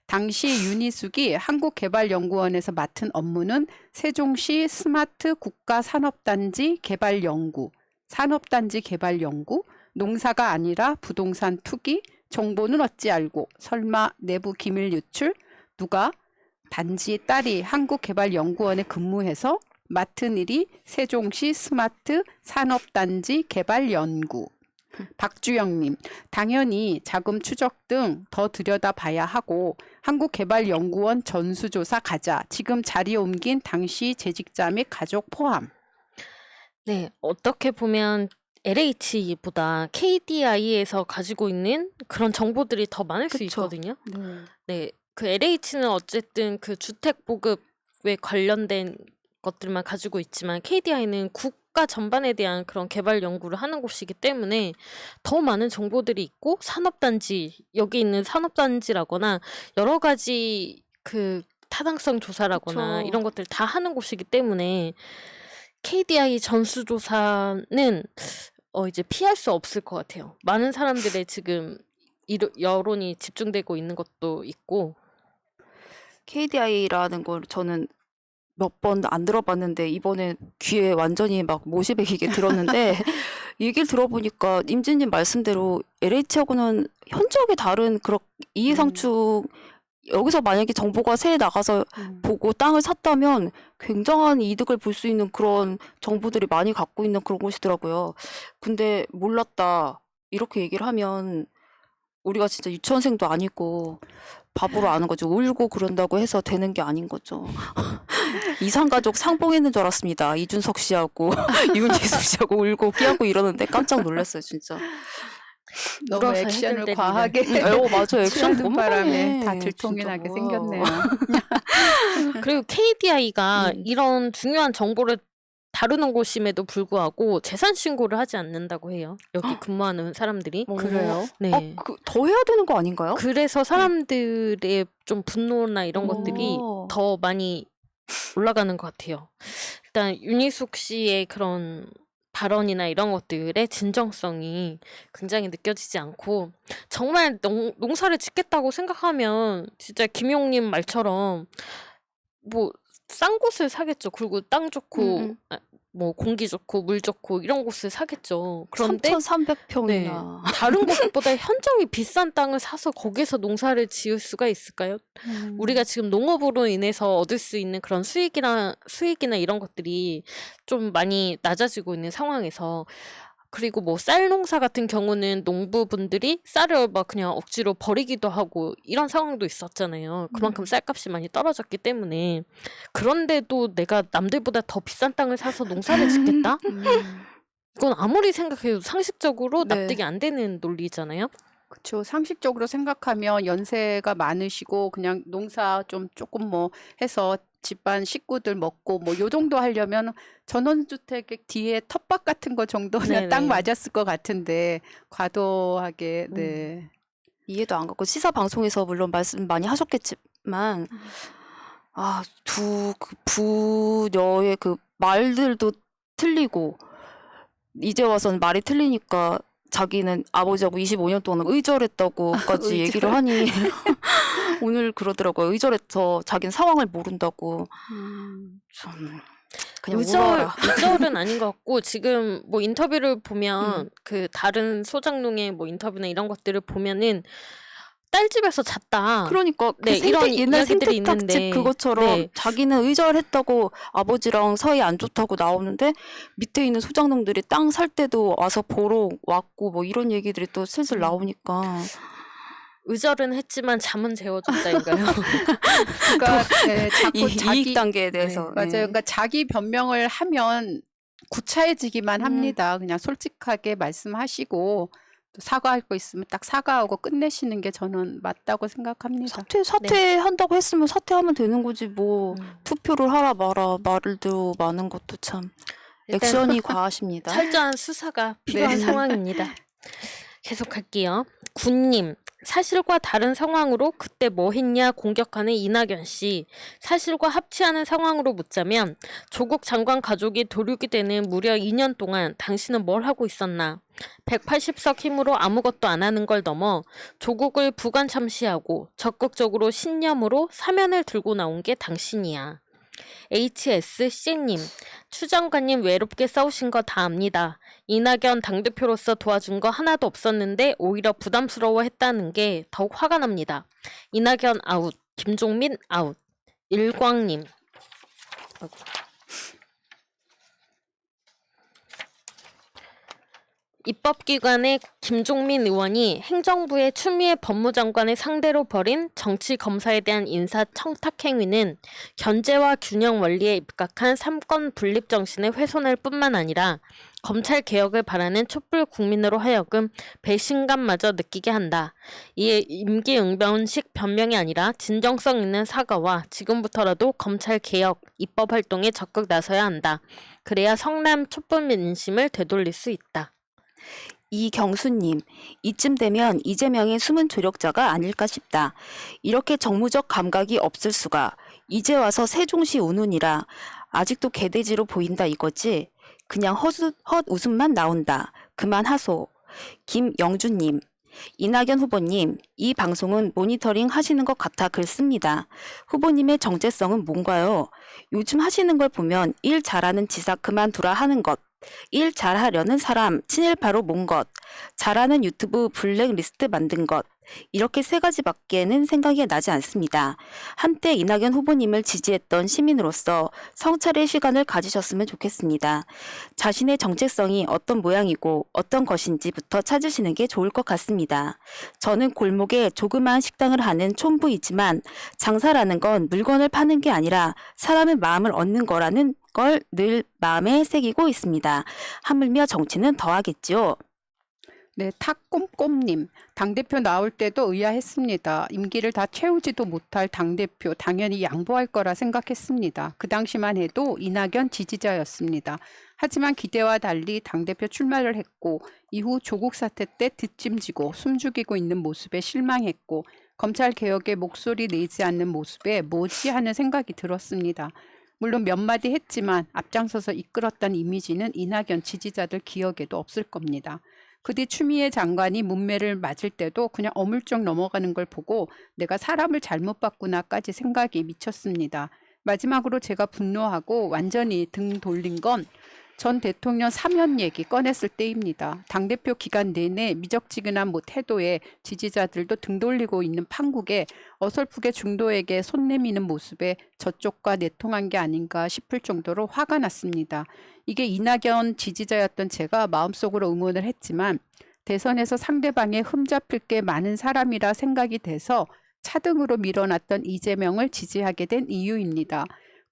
당시 윤희숙이 한국개발연구원에서 맡은 업무는 세종시 스마트 국가산업단지 개발연구, 산업단지 개발연구, 농사가 아니라 부동산 투기, 정보는 어찌 알고, 설마 내부 기밀 유출, 누가? 단지 딸이 한국개발연구원에 근무해서 맡은 일이 세종시 스마트 산업단지 개발연구. 박주영님, 당연히 자금 추적 등 더 들여다봐야 하고 한국개발연구원 전수조사 가자. 지금 자리에 옮긴 당시 재직자 및 가족 포함. 네, 어떻게 보면 LH보다 KDI에서 가지고 있는 그런 정보들이 더 많을 수 그쵸. 있거든요. 네, 그 LH는 어쨌든 그 주택 보급에 관련된 것들만 가지고 있지만 KDI는 국가 전반에 대한 그런 개발 연구를 하는 곳이기 때문에 더 많은 정보들이 있고 산업단지, 여기 있는 산업단지라거나 여러 가지 그 타당성 조사라거나 그쵸. 이런 것들 다 하는 곳이기 때문에 KDI 전수조사는 이제 피할 수 없을 것 같아요. 많은 사람들의 지금 여론이 집중되고 있는 것도 있고. KDI라는 걸 저는 몇 번 안 들어봤는데 이번에 귀에 완전히 막 못이 박히게 들었는데 얘기를 들어보니까 임진님 말씀대로 LH하고는 현저하게 다른 그런 이해상충. 여기서 만약에 정보가 새에 나가서 보고 땅을 샀다면 굉장한 이득을 볼 수 있는 그런 정보들이 많이 갖고 있는 그런 곳이더라고요. 근데 몰랐다 이렇게 얘기를 하면 우리가 진짜 유치원생도 아니고 바보로 아는 거죠. 울고 그런다고 해서 되는 게 아닌 거죠. 이산가족 상봉했는 줄 알았습니다. 이준석 씨하고 윤희숙 씨하고 울고 끼하고 이러는데 깜짝 놀랐어요, 진짜. 너무 울어서 액션을 해결되는. 과하게 맞아요. 액션 취하는 너무 바람에 과해, 다 들통이 진짜. 나게 생겼네요. 그리고 KDI가 음. 이런 중요한 정보를 다루는 곳임에도 불구하고 재산 신고를 하지 않는다고 해요. 여기 근무하는 사람들이. 어. 그래요? 네. 더 해야 되는 거 아닌가요? 그래서 사람들의 좀 분노나 이런 것들이 오. 더 많이 올라가는 것 같아요. 일단 윤희숙 씨의 그런 발언이나 이런 것들의 진정성이 굉장히 느껴지지 않고 정말 농사를 짓겠다고 생각하면 진짜 김용님 말처럼 뭐 싼 곳을 사겠죠. 그리고 땅 좋고 뭐 공기 좋고 물 좋고 이런 곳을 사겠죠. 그런데 3,300평이나. 다른 곳보다 현저히 비싼 땅을 사서 거기서 농사를 지을 수가 있을까요? 우리가 지금 농업으로 인해서 얻을 수 있는 그런 수익이나 이런 것들이 좀 많이 낮아지고 있는 상황에서 그리고 뭐 쌀 농사 같은 경우는 농부분들이 쌀을 막 그냥 억지로 버리기도 하고 이런 상황도 있었잖아요. 그만큼 쌀값이 많이 떨어졌기 때문에. 그런데도 내가 남들보다 더 비싼 땅을 사서 농사를 짓겠다? 이건 아무리 생각해도 상식적으로 네. 납득이 안 되는 논리잖아요. 그렇죠. 상식적으로 생각하면 연세가 많으시고 그냥 농사 좀 조금 뭐 해서 집안 식구들 먹고 뭐 요 정도 하려면 전원주택 뒤에 텃밭 같은 거 정도는 딱 네네. 맞았을 것 같은데 과도하게 음. 네. 이해도 안 가고 시사 방송에서 물론 말씀 많이 하셨겠지만 그 부녀의 그 말들도 틀리고 이제 와서는 말이 틀리니까 자기는 아버지하고 25년 동안 의절했다고까지 얘기를 의절. 하니 오늘 그러더라고요. 의절해서 자기는 상황을 모른다고. 참 그냥 울어라. 의절은 아닌 것 같고 지금 뭐 인터뷰를 보면 그 다른 소장농의 뭐 인터뷰나 이런 것들을 보면은 딸 집에서 잤다. 그러니까 그 네, 이런 옛날 이야기들이 생태탁집 있는데 그것처럼 네. 자기는 의절했다고 아버지랑 사이 안 좋다고 나오는데 밑에 있는 소장농들이 땅 살 때도 와서 보러 왔고 뭐 이런 얘기들이 또 슬슬 나오니까 의절은 했지만 잠은 재워줬다 이거요. 그러니까 네, 자꾸 이익 자기 단계에 대해서 맞아요. 네. 그러니까 자기 변명을 하면 구차해지기만 합니다. 그냥 솔직하게 말씀하시고 또 사과할 거 있으면 딱 사과하고 끝내시는 게 저는 맞다고 생각합니다. 사퇴한다고 했으면 사퇴하면 되는 거지 뭐 음. 투표를 하라 마라 말도 많은 것도 참 일단 액션이 과하십니다. 철저한 수사가 필요한 네. 상황입니다. 계속할게요. 군님, 사실과 다른 상황으로 그때 뭐 했냐 공격하는 이낙연 씨. 사실과 합치하는 상황으로 묻자면 조국 장관 가족이 도륙이 되는 무려 2년 동안 당신은 뭘 하고 있었나? 180석 힘으로 아무것도 안 하는 걸 넘어 조국을 부관 참시하고 적극적으로 신념으로 사면을 들고 나온 게 당신이야. HSC님, 추 장관님 외롭게 싸우신 거 다 압니다. 이낙연 당대표로서 도와준 거 하나도 없었는데 오히려 부담스러워 했다는 게 더욱 화가 납니다. 이낙연 아웃, 김종민 아웃. 일광님. 입법기관의 김종민 의원이 행정부의 추미애 법무장관을 상대로 벌인 정치검사에 대한 인사 청탁행위는 견제와 균형 원리에 입각한 삼권 분립 정신의 훼손일 뿐만 아니라 검찰 개혁을 바라는 촛불 국민으로 하여금 배신감마저 느끼게 한다. 이에 임기응변식 변명이 아니라 진정성 있는 사과와 지금부터라도 검찰 개혁, 입법 활동에 적극 나서야 한다. 그래야 성남 촛불 민심을 되돌릴 수 있다. 이경수님, 이쯤 되면 이재명의 숨은 조력자가 아닐까 싶다. 이렇게 정무적 감각이 없을 수가. 이제 와서 세종시 운운이라 아직도 개돼지로 보인다 이거지. 그냥 헛웃음만 나온다. 그만 하소. 김영주님, 이낙연 후보님, 이 방송은 모니터링 하시는 것 같아 글 씁니다. 후보님의 정체성은 뭔가요? 요즘 하시는 걸 보면 일 잘하는 지사 그만두라 하는 것. 일 잘하려는 사람, 친일파로 몬 것, 잘하는 유튜브 블랙리스트 만든 것, 이렇게 세 가지밖에는 생각이 나지 않습니다. 한때 이낙연 후보님을 지지했던 시민으로서 성찰의 시간을 가지셨으면 좋겠습니다. 자신의 정체성이 어떤 모양이고 어떤 것인지부터 찾으시는 게 좋을 것 같습니다. 저는 골목에 조그마한 식당을 하는 촌부이지만 장사라는 건 물건을 파는 게 아니라 사람의 마음을 얻는 거라는 걸 늘 마음에 새기고 있습니다. 하물며 정치는 더하겠지요. 네, 탁꼼꼼님. 당대표 나올 때도 의아했습니다. 임기를 다 채우지도 못할 당대표 당연히 양보할 거라 생각했습니다. 그 당시만 해도 이낙연 지지자였습니다. 하지만 기대와 달리 당대표 출마를 했고 이후 조국 사태 때 뒷짐지고 숨죽이고 있는 모습에 실망했고 검찰 개혁에 목소리 내지 않는 모습에 뭐지 하는 생각이 들었습니다. 물론 몇 마디 했지만 앞장서서 이끌었다는 이미지는 이낙연 지지자들 기억에도 없을 겁니다. 그 뒤 추미애 장관이 문매를 맞을 때도 그냥 어물쩍 넘어가는 걸 보고 내가 사람을 잘못 봤구나까지 생각이 미쳤습니다. 마지막으로 제가 분노하고 완전히 등 돌린 건 전 대통령 사면 얘기 꺼냈을 때입니다. 당대표 기간 내내 미적지근한 태도에 지지자들도 등 돌리고 있는 판국에 어설프게 중도에게 손 내미는 모습에 저쪽과 내통한 게 아닌가 싶을 정도로 화가 났습니다. 이게 이낙연 지지자였던 제가 마음속으로 응원을 했지만 대선에서 상대방에 흠잡힐 게 많은 사람이라 생각이 돼서 차등으로 밀어놨던 이재명을 지지하게 된 이유입니다.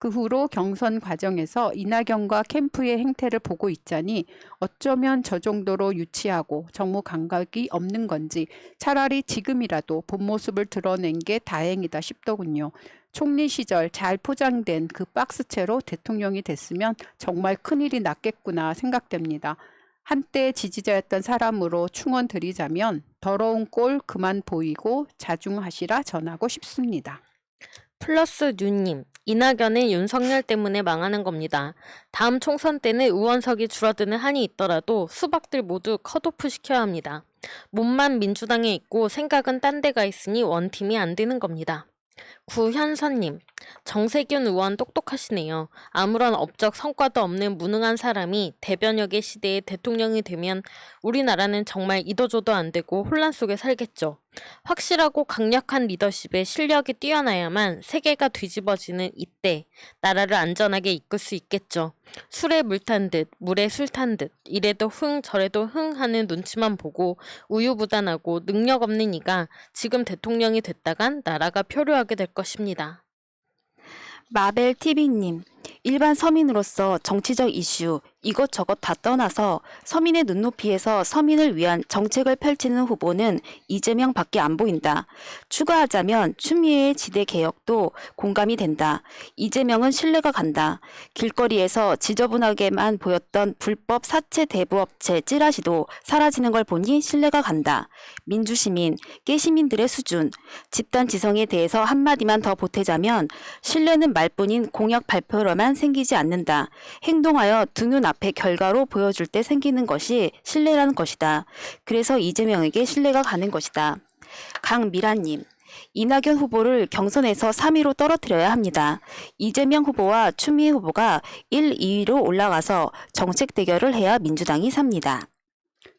그 후로 경선 과정에서 이낙연과 캠프의 행태를 보고 있자니 어쩌면 저 정도로 유치하고 정무 감각이 없는 건지 차라리 지금이라도 본 모습을 드러낸 게 다행이다 싶더군요. 총리 시절 잘 포장된 그 박스채로 대통령이 됐으면 정말 큰일이 났겠구나 생각됩니다. 한때 지지자였던 사람으로 충언드리자면 더러운 꼴 그만 보이고 자중하시라 전하고 싶습니다. 플러스 뉴님, 이낙연은 윤석열 때문에 망하는 겁니다. 다음 총선 때는 의원석이 줄어드는 한이 있더라도 수박들 모두 컷오프 시켜야 합니다. 몸만 민주당에 있고 생각은 딴 데가 있으니 원팀이 안 되는 겁니다. 구현선님, 정세균 의원 똑똑하시네요. 아무런 업적 성과도 없는 무능한 사람이 대변역의 시대에 대통령이 되면 우리나라는 정말 이도저도 안 되고 혼란 속에 살겠죠. 확실하고 강력한 리더십에 실력이 뛰어나야만 세계가 뒤집어지는 이때 나라를 안전하게 이끌 수 있겠죠. 술에 물 탄 듯 물에 술 탄 듯 이래도 흥 저래도 흥 하는 눈치만 보고 우유부단하고 능력 없는 이가 지금 대통령이 됐다간 나라가 표류하게 될 것입니다. 마벨TV님, 일반 서민으로서 정치적 이슈 이것저것 다 떠나서 서민의 눈높이에서 서민을 위한 정책을 펼치는 후보는 이재명밖에 안 보인다. 추가하자면 추미애의 지대 개혁도 공감이 된다. 이재명은 신뢰가 간다. 길거리에서 지저분하게만 보였던 불법 사채 대부업체 찌라시도 사라지는 걸 보니 신뢰가 간다. 민주시민, 깨시민들의 수준, 집단 지성에 대해서 한마디만 더 보태자면 신뢰는 말뿐인 공약 발표로만 생기지 않는다. 행동하여 두 눈 앞에 결과로 보여줄 때 생기는 것이 신뢰라는 것이다. 그래서 이재명에게 신뢰가 가는 것이다. 강미라님, 이낙연 후보를 경선에서 3위로 떨어뜨려야 합니다. 이재명 후보와 추미애 후보가 1, 2위로 올라가서 정책 대결을 해야 민주당이 삽니다.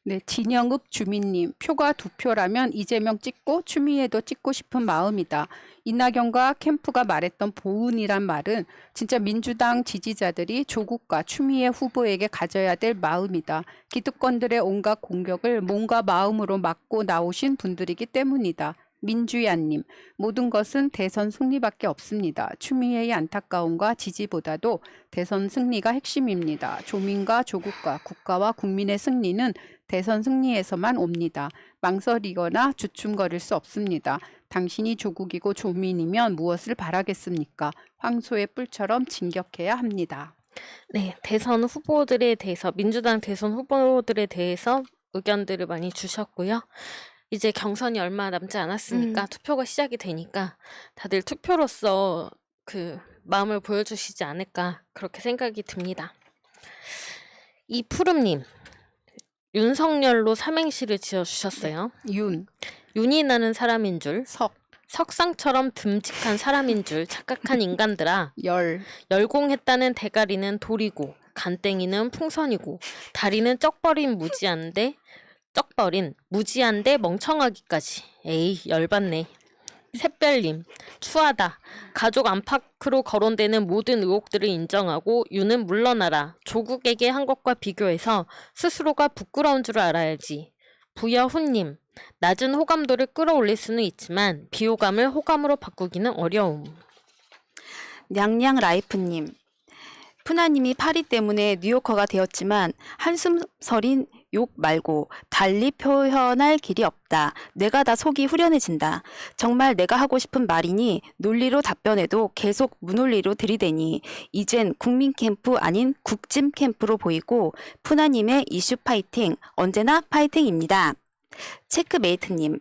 네, 진영읍 주민님, 표가 2표라면 이재명 찍고 추미애도 찍고 싶은 마음이다. 이낙연과 캠프가 말했던 보은이란 말은 진짜 민주당 지지자들이 조국과 추미애 후보에게 가져야 될 마음이다. 기득권들의 온갖 공격을 몸과 마음으로 막고 나오신 분들이기 때문이다. 민주야님, 모든 것은 대선 승리밖에 없습니다. 추미애의 안타까움과 지지보다도 대선 승리가 핵심입니다. 조민과 조국과 국가와 국민의 승리는 대선 승리에서만 옵니다. 망설이거나 주춤거릴 수 없습니다. 당신이 조국이고 조민이면 무엇을 바라겠습니까? 황소의 뿔처럼 진격해야 합니다. 네, 대선 후보들에 대해서 민주당 대선 후보들에 대해서 의견들을 많이 주셨고요. 이제 경선이 얼마 남지 않았으니까 투표가 시작이 되니까 다들 투표로서 그 마음을 보여주시지 않을까 그렇게 생각이 듭니다. 이푸름님, 윤석열로 삼행시를 지어주셨어요. 윤이 나는 사람인 줄, 석상처럼 듬직한 사람인 줄 착각한 인간들아. 열공했다는 대가리는 돌이고 간땡이는 풍선이고 다리는 쩍버린 무지한데 멍청하기까지. 에이 열받네. 샛별님, 추하다. 가족 안팎으로 거론되는 모든 의혹들을 인정하고 유는 물러나라. 조국에게 한 것과 비교해서 스스로가 부끄러운 줄 알아야지. 부여훈님, 낮은 호감도를 끌어올릴 수는 있지만 비호감을 호감으로 바꾸기는 어려움. 냥냥라이프님, 푸나님이 파리 때문에 뉴요커가 되었지만 한숨 서린 욕 말고 달리 표현할 길이 없다. 뇌가 다 속이 후련해진다. 정말 내가 하고 싶은 말이니 논리로 답변해도 계속 무논리로 들이대니 이젠 국민 캠프 아닌 국짐 캠프로 보이고 푸나님의 이슈 파이팅 언제나 파이팅입니다. 체크메이트님,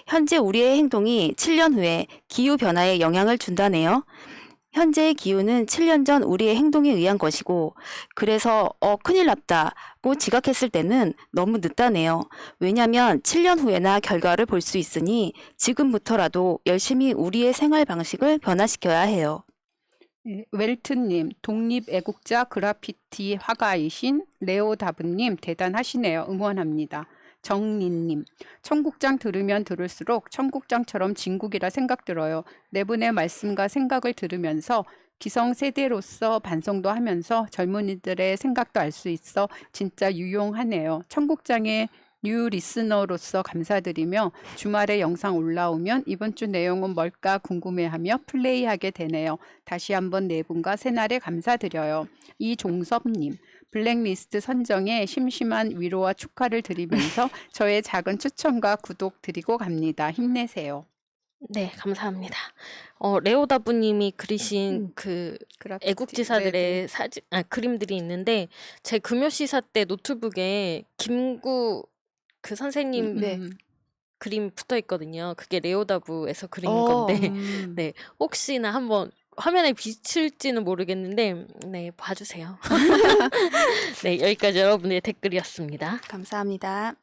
현재 우리의 행동이 7년 후에 기후변화에 영향을 준다네요. 현재의 기후는 7년 전 우리의 행동에 의한 것이고 그래서 큰일 났다고 지각했을 때는 너무 늦다네요. 왜냐하면 7년 후에나 결과를 볼 수 있으니 지금부터라도 열심히 우리의 생활 방식을 변화시켜야 해요. 웰트님, 독립애국자 그래피티 화가이신 레오다브님 대단하시네요. 응원합니다. 정린님, 청국장 들으면 들을수록 청국장처럼 진국이라 생각 들어요. 네 분의 말씀과 생각을 들으면서 기성세대로서 반성도 하면서 젊은이들의 생각도 알 수 있어 진짜 유용하네요. 청국장의 뉴 리스너로서 감사드리며 주말에 영상 올라오면 이번 주 내용은 뭘까 궁금해하며 플레이하게 되네요. 다시 한번 네 분과 새날에 감사드려요. 이종섭님, 블랙리스트 선정에 심심한 위로와 축하를 드리면서 저의 작은 추천과 구독 드리고 갑니다. 힘내세요. 네, 감사합니다. 레오다부님이 그리신 그 그라피티. 애국지사들의 그림들이 있는데 제 금요시사 때 노트북에 김구 그 선생님 네. 그림 붙어 있거든요. 그게 레오다부에서 그린 어. 건데 네, 혹시나 한번 화면에 비칠지는 모르겠는데 네, 봐주세요. 네, 여기까지 여러분의 댓글이었습니다. 감사합니다.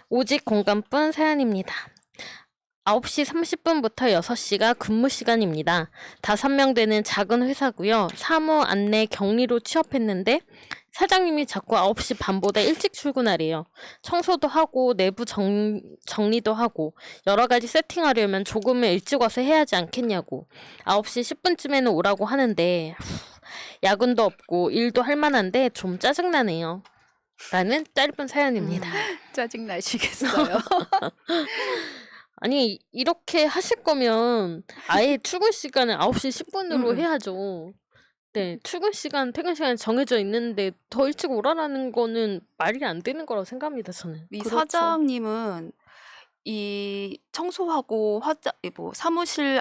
오직 공감뿐 사연입니다. 9시 30분부터 6시가 근무 시간입니다. 5명 되는 작은 회사고요. 사무 안내 격리로 취업했는데 사장님이 자꾸 9시 반보다 일찍 출근하래요. 청소도 하고 내부 정리도 하고 여러 가지 세팅하려면 조금은 일찍 와서 해야 하지 않겠냐고. 9시 10분쯤에는 오라고 하는데 야근도 없고 일도 할 만한데 좀 짜증나네요. 라는 짧은 사연입니다. 짜증 나시겠어요. 아니 이렇게 하실 거면 아예 출근 시간을 9시 10분으로 음. 해야죠. 네, 출근 시간, 퇴근 시간이 정해져 있는데 더 일찍 오라라는 거는 말이 안 되는 거라고 생각합니다, 저는. 이 그렇죠. 사장님은 이 청소하고 사무실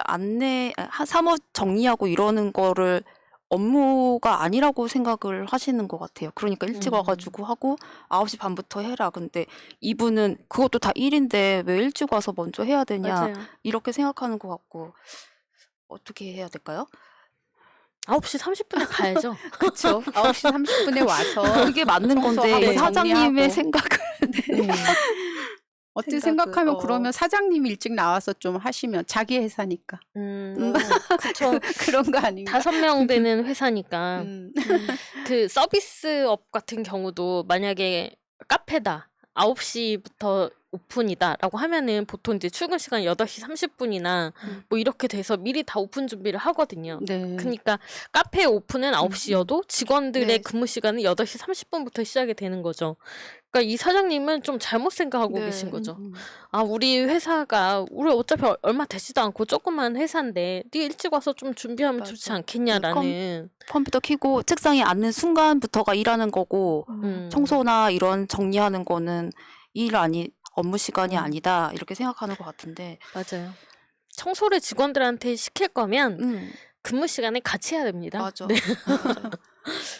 사무 정리하고 이러는 거를 업무가 아니라고 생각을 하시는 것 같아요. 그러니까 일찍 와가지고 하고 9시 반부터 해라. 근데 이분은 그것도 다 일인데 왜 일찍 와서 먼저 해야 되냐 맞아요. 이렇게 생각하는 것 같고 어떻게 해야 될까요? 9시 30분에 가야죠. 그렇죠. 9시 30분에 와서 그게 맞는 건데 청소하고 이 사장님의 정리하고. 생각을 어떻게 생각을, 생각하면 그러면 사장님이 일찍 나와서 좀 하시면 자기 회사니까 그쵸. 그런 거 아닌가? 5명 되는 회사니까. 음. 그 서비스업 같은 경우도 만약에 카페다. 9시부터 오픈이다라고 하면은 보통 이제 출근 시간 8시 30분이나 뭐 이렇게 돼서 미리 다 오픈 준비를 하거든요. 네. 그러니까 카페 오픈은 9시여도 직원들의 네. 근무 시간은 8시 30분부터 시작이 되는 거죠. 그러니까 이 사장님은 좀 잘못 생각하고 네. 계신 거죠. 아, 우리 회사가 우리 어차피 얼마 되지도 않고 조그만 회사인데 네 일찍 와서 좀 준비하면 맞아. 좋지 않겠냐라는 컴퓨터 켜고 책상에 앉는 순간부터가 일하는 거고 청소나 이런 정리하는 거는 업무 시간이 아니다 이렇게 생각하는 것 같은데 맞아요. 청소를 직원들한테 시킬 거면 근무 시간에 같이 해야 됩니다. 맞아. 네. 맞아요.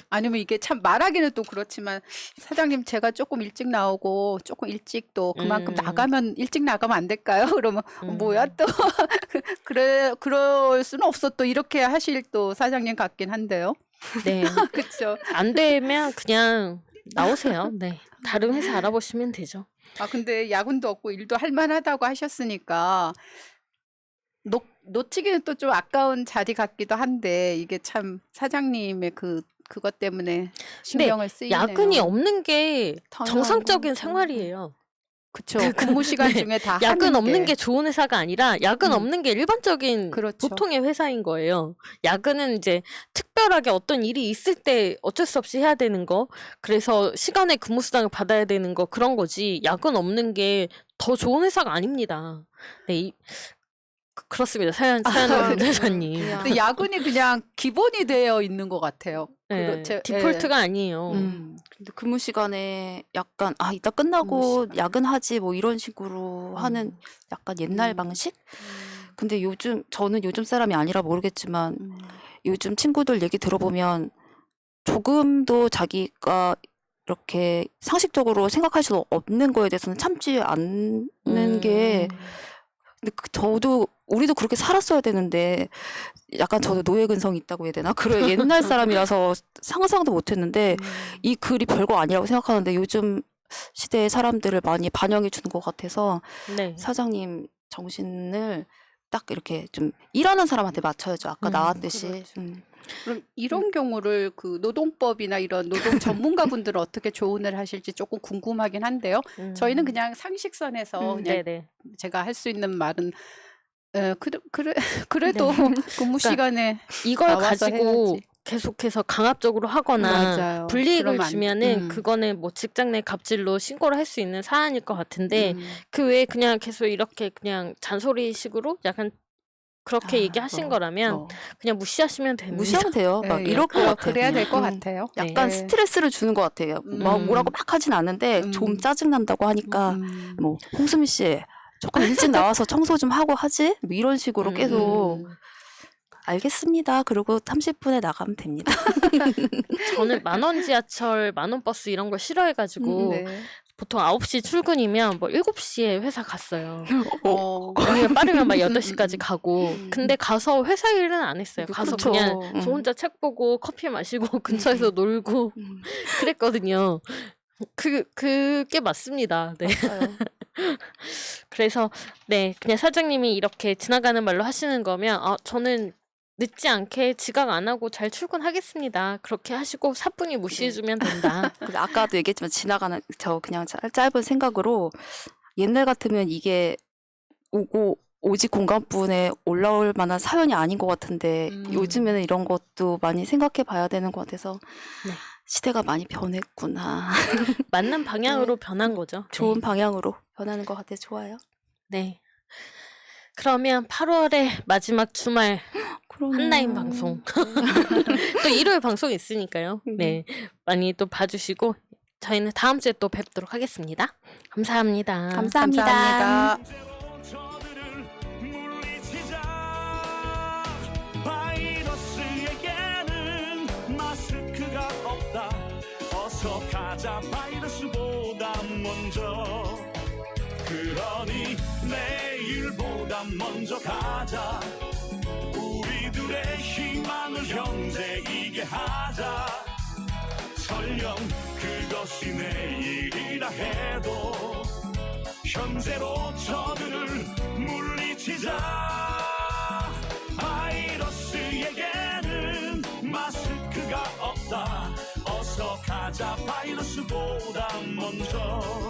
아니면 이게 참 말하기는 또 그렇지만 사장님 제가 조금 일찍 나오고 조금 일찍 또 그만큼 나가면 일찍 나가면 안 될까요? 그러면 뭐야 또 그럴 수는 없어 또 이렇게 하실 또 사장님 같긴 한데요. 네. 그렇죠. 안 되면 그냥 나오세요. 네. 다른 회사 알아보시면 되죠. 아 근데 야근도 없고 일도 할 만하다고 하셨으니까 놓치기는 또 좀 아까운 자리 같기도 한데 이게 참 사장님의 그것 때문에 신경을 쓰이네요. 야근이 없는 게 당연한 정상적인 거죠. 생활이에요. 그쵸. 근무 시간 네. 중에 다 야근 하는 없는 게 좋은 회사가 아니라 야근 없는 게 일반적인 그렇죠. 보통의 회사인 거예요. 야근은 이제 특별하게 어떤 일이 있을 때 어쩔 수 없이 해야 되는 거, 그래서 시간에 근무 수당을 받아야 되는 거 그런 거지. 야근 없는 게 더 좋은 회사가 아닙니다. 네, 그렇습니다. 사연은 회사님. 그냥 근데 야근이 그냥 기본이 되어 있는 것 같아요. 네, 제- 디폴트가 아니에요. 근데 근무 시간에 약간 이따 끝나고 야근하지 뭐 이런 식으로 하는 약간 옛날 방식? 근데 저는 요즘 사람이 아니라 모르겠지만 요즘 친구들 얘기 들어보면 조금도 자기가 이렇게 상식적으로 생각할 수 없는 거에 대해서는 참지 않는 게 근데 우리도 그렇게 살았어야 되는데 약간 저도 노예 근성이 있다고 해야 되나? 그래 옛날 사람이라서 상상도 못했는데 이 글이 별거 아니라고 생각하는데 요즘 시대의 사람들을 많이 반영해 주는 것 같아서 네. 사장님 정신을 딱 이렇게 좀 일하는 사람한테 맞춰야죠. 아까 나왔듯이. 그렇죠. 그럼 이런 경우를 그 노동법이나 이런 노동 전문가분들은 어떻게 조언을 하실지 조금 궁금하긴 한데요. 저희는 그냥 상식선에서 그냥 네네. 제가 할 수 있는 말은 그래도 근무 시간에 이걸 나와서 가지고 해야지. 계속해서 강압적으로 하거나 맞아요. 불이익을 그러면 안- 주면은 그거는 뭐 직장 내 갑질로 신고를 할 수 있는 사안일 것 같은데 그 외에 그냥 계속 이렇게 그냥 잔소리식으로 약간 그렇게 얘기하신 거라면 그냥 무시하시면 됩니다. 무시하면 돼요. 막 예, 이럴 것 같아요. 그래야 될 것 그냥. 같아요. 약간 네. 스트레스를 주는 것 같아요. 막 뭐라고 막 하진 않는데 좀 짜증난다고 하니까 뭐 홍수미 씨 조금 일찍 나와서 청소 좀 하고 하지? 뭐 이런 식으로 계속 음. 알겠습니다. 그리고 30분에 나가면 됩니다. 저는 10,000원 지하철, 10,000원 버스 이런 거 싫어해가지고 네. 보통 9시 출근이면 뭐 7시에 회사 갔어요. 어. 아니면 빠르면 막 8시까지 가고. 근데 가서 회사 일은 안 했어요. 가서 그렇죠. 그냥 저 혼자 책 보고 커피 마시고 근처에서 놀고 음, 그랬거든요. 그게 맞습니다. 네. 맞아요. 그래서 네, 그냥 사장님이 이렇게 지나가는 말로 하시는 거면 저는 늦지 않게 지각 안 하고 잘 출근하겠습니다. 그렇게 하시고 사뿐히 무시해주면 된다. 근데 아까도 얘기했지만 지나가는 저 그냥 짧은 생각으로 옛날 같으면 이게 오직 공감분에 올라올 만한 사연이 아닌 것 같은데 요즘에는 이런 것도 많이 생각해 봐야 되는 것 같아서 네. 시대가 많이 변했구나. 맞는 방향으로 변한 거죠. 좋은 네. 방향으로 변하는 것 같아서 좋아요. 네. 그러면 8월의 마지막 주말 한라인 방송. 또 일요일 방송 있으니까요. 네. 많이 또 봐주시고 저희는 다음 주에 또 뵙도록 하겠습니다. 감사합니다. 감사합니다. 감사합니다. 저들을 물리치자. 바이러스에게는 마스크가 없다. 어서 가자 바이러스보다 먼저. 그러니 내일보다 먼저 가자. 우리들의 희망을 형제이게 하자. 설령 그것이 내일이라 해도 현재로 저들을 물리치자. 바이러스에게는 마스크가 없다. 어서 가자 바이러스보다 먼저.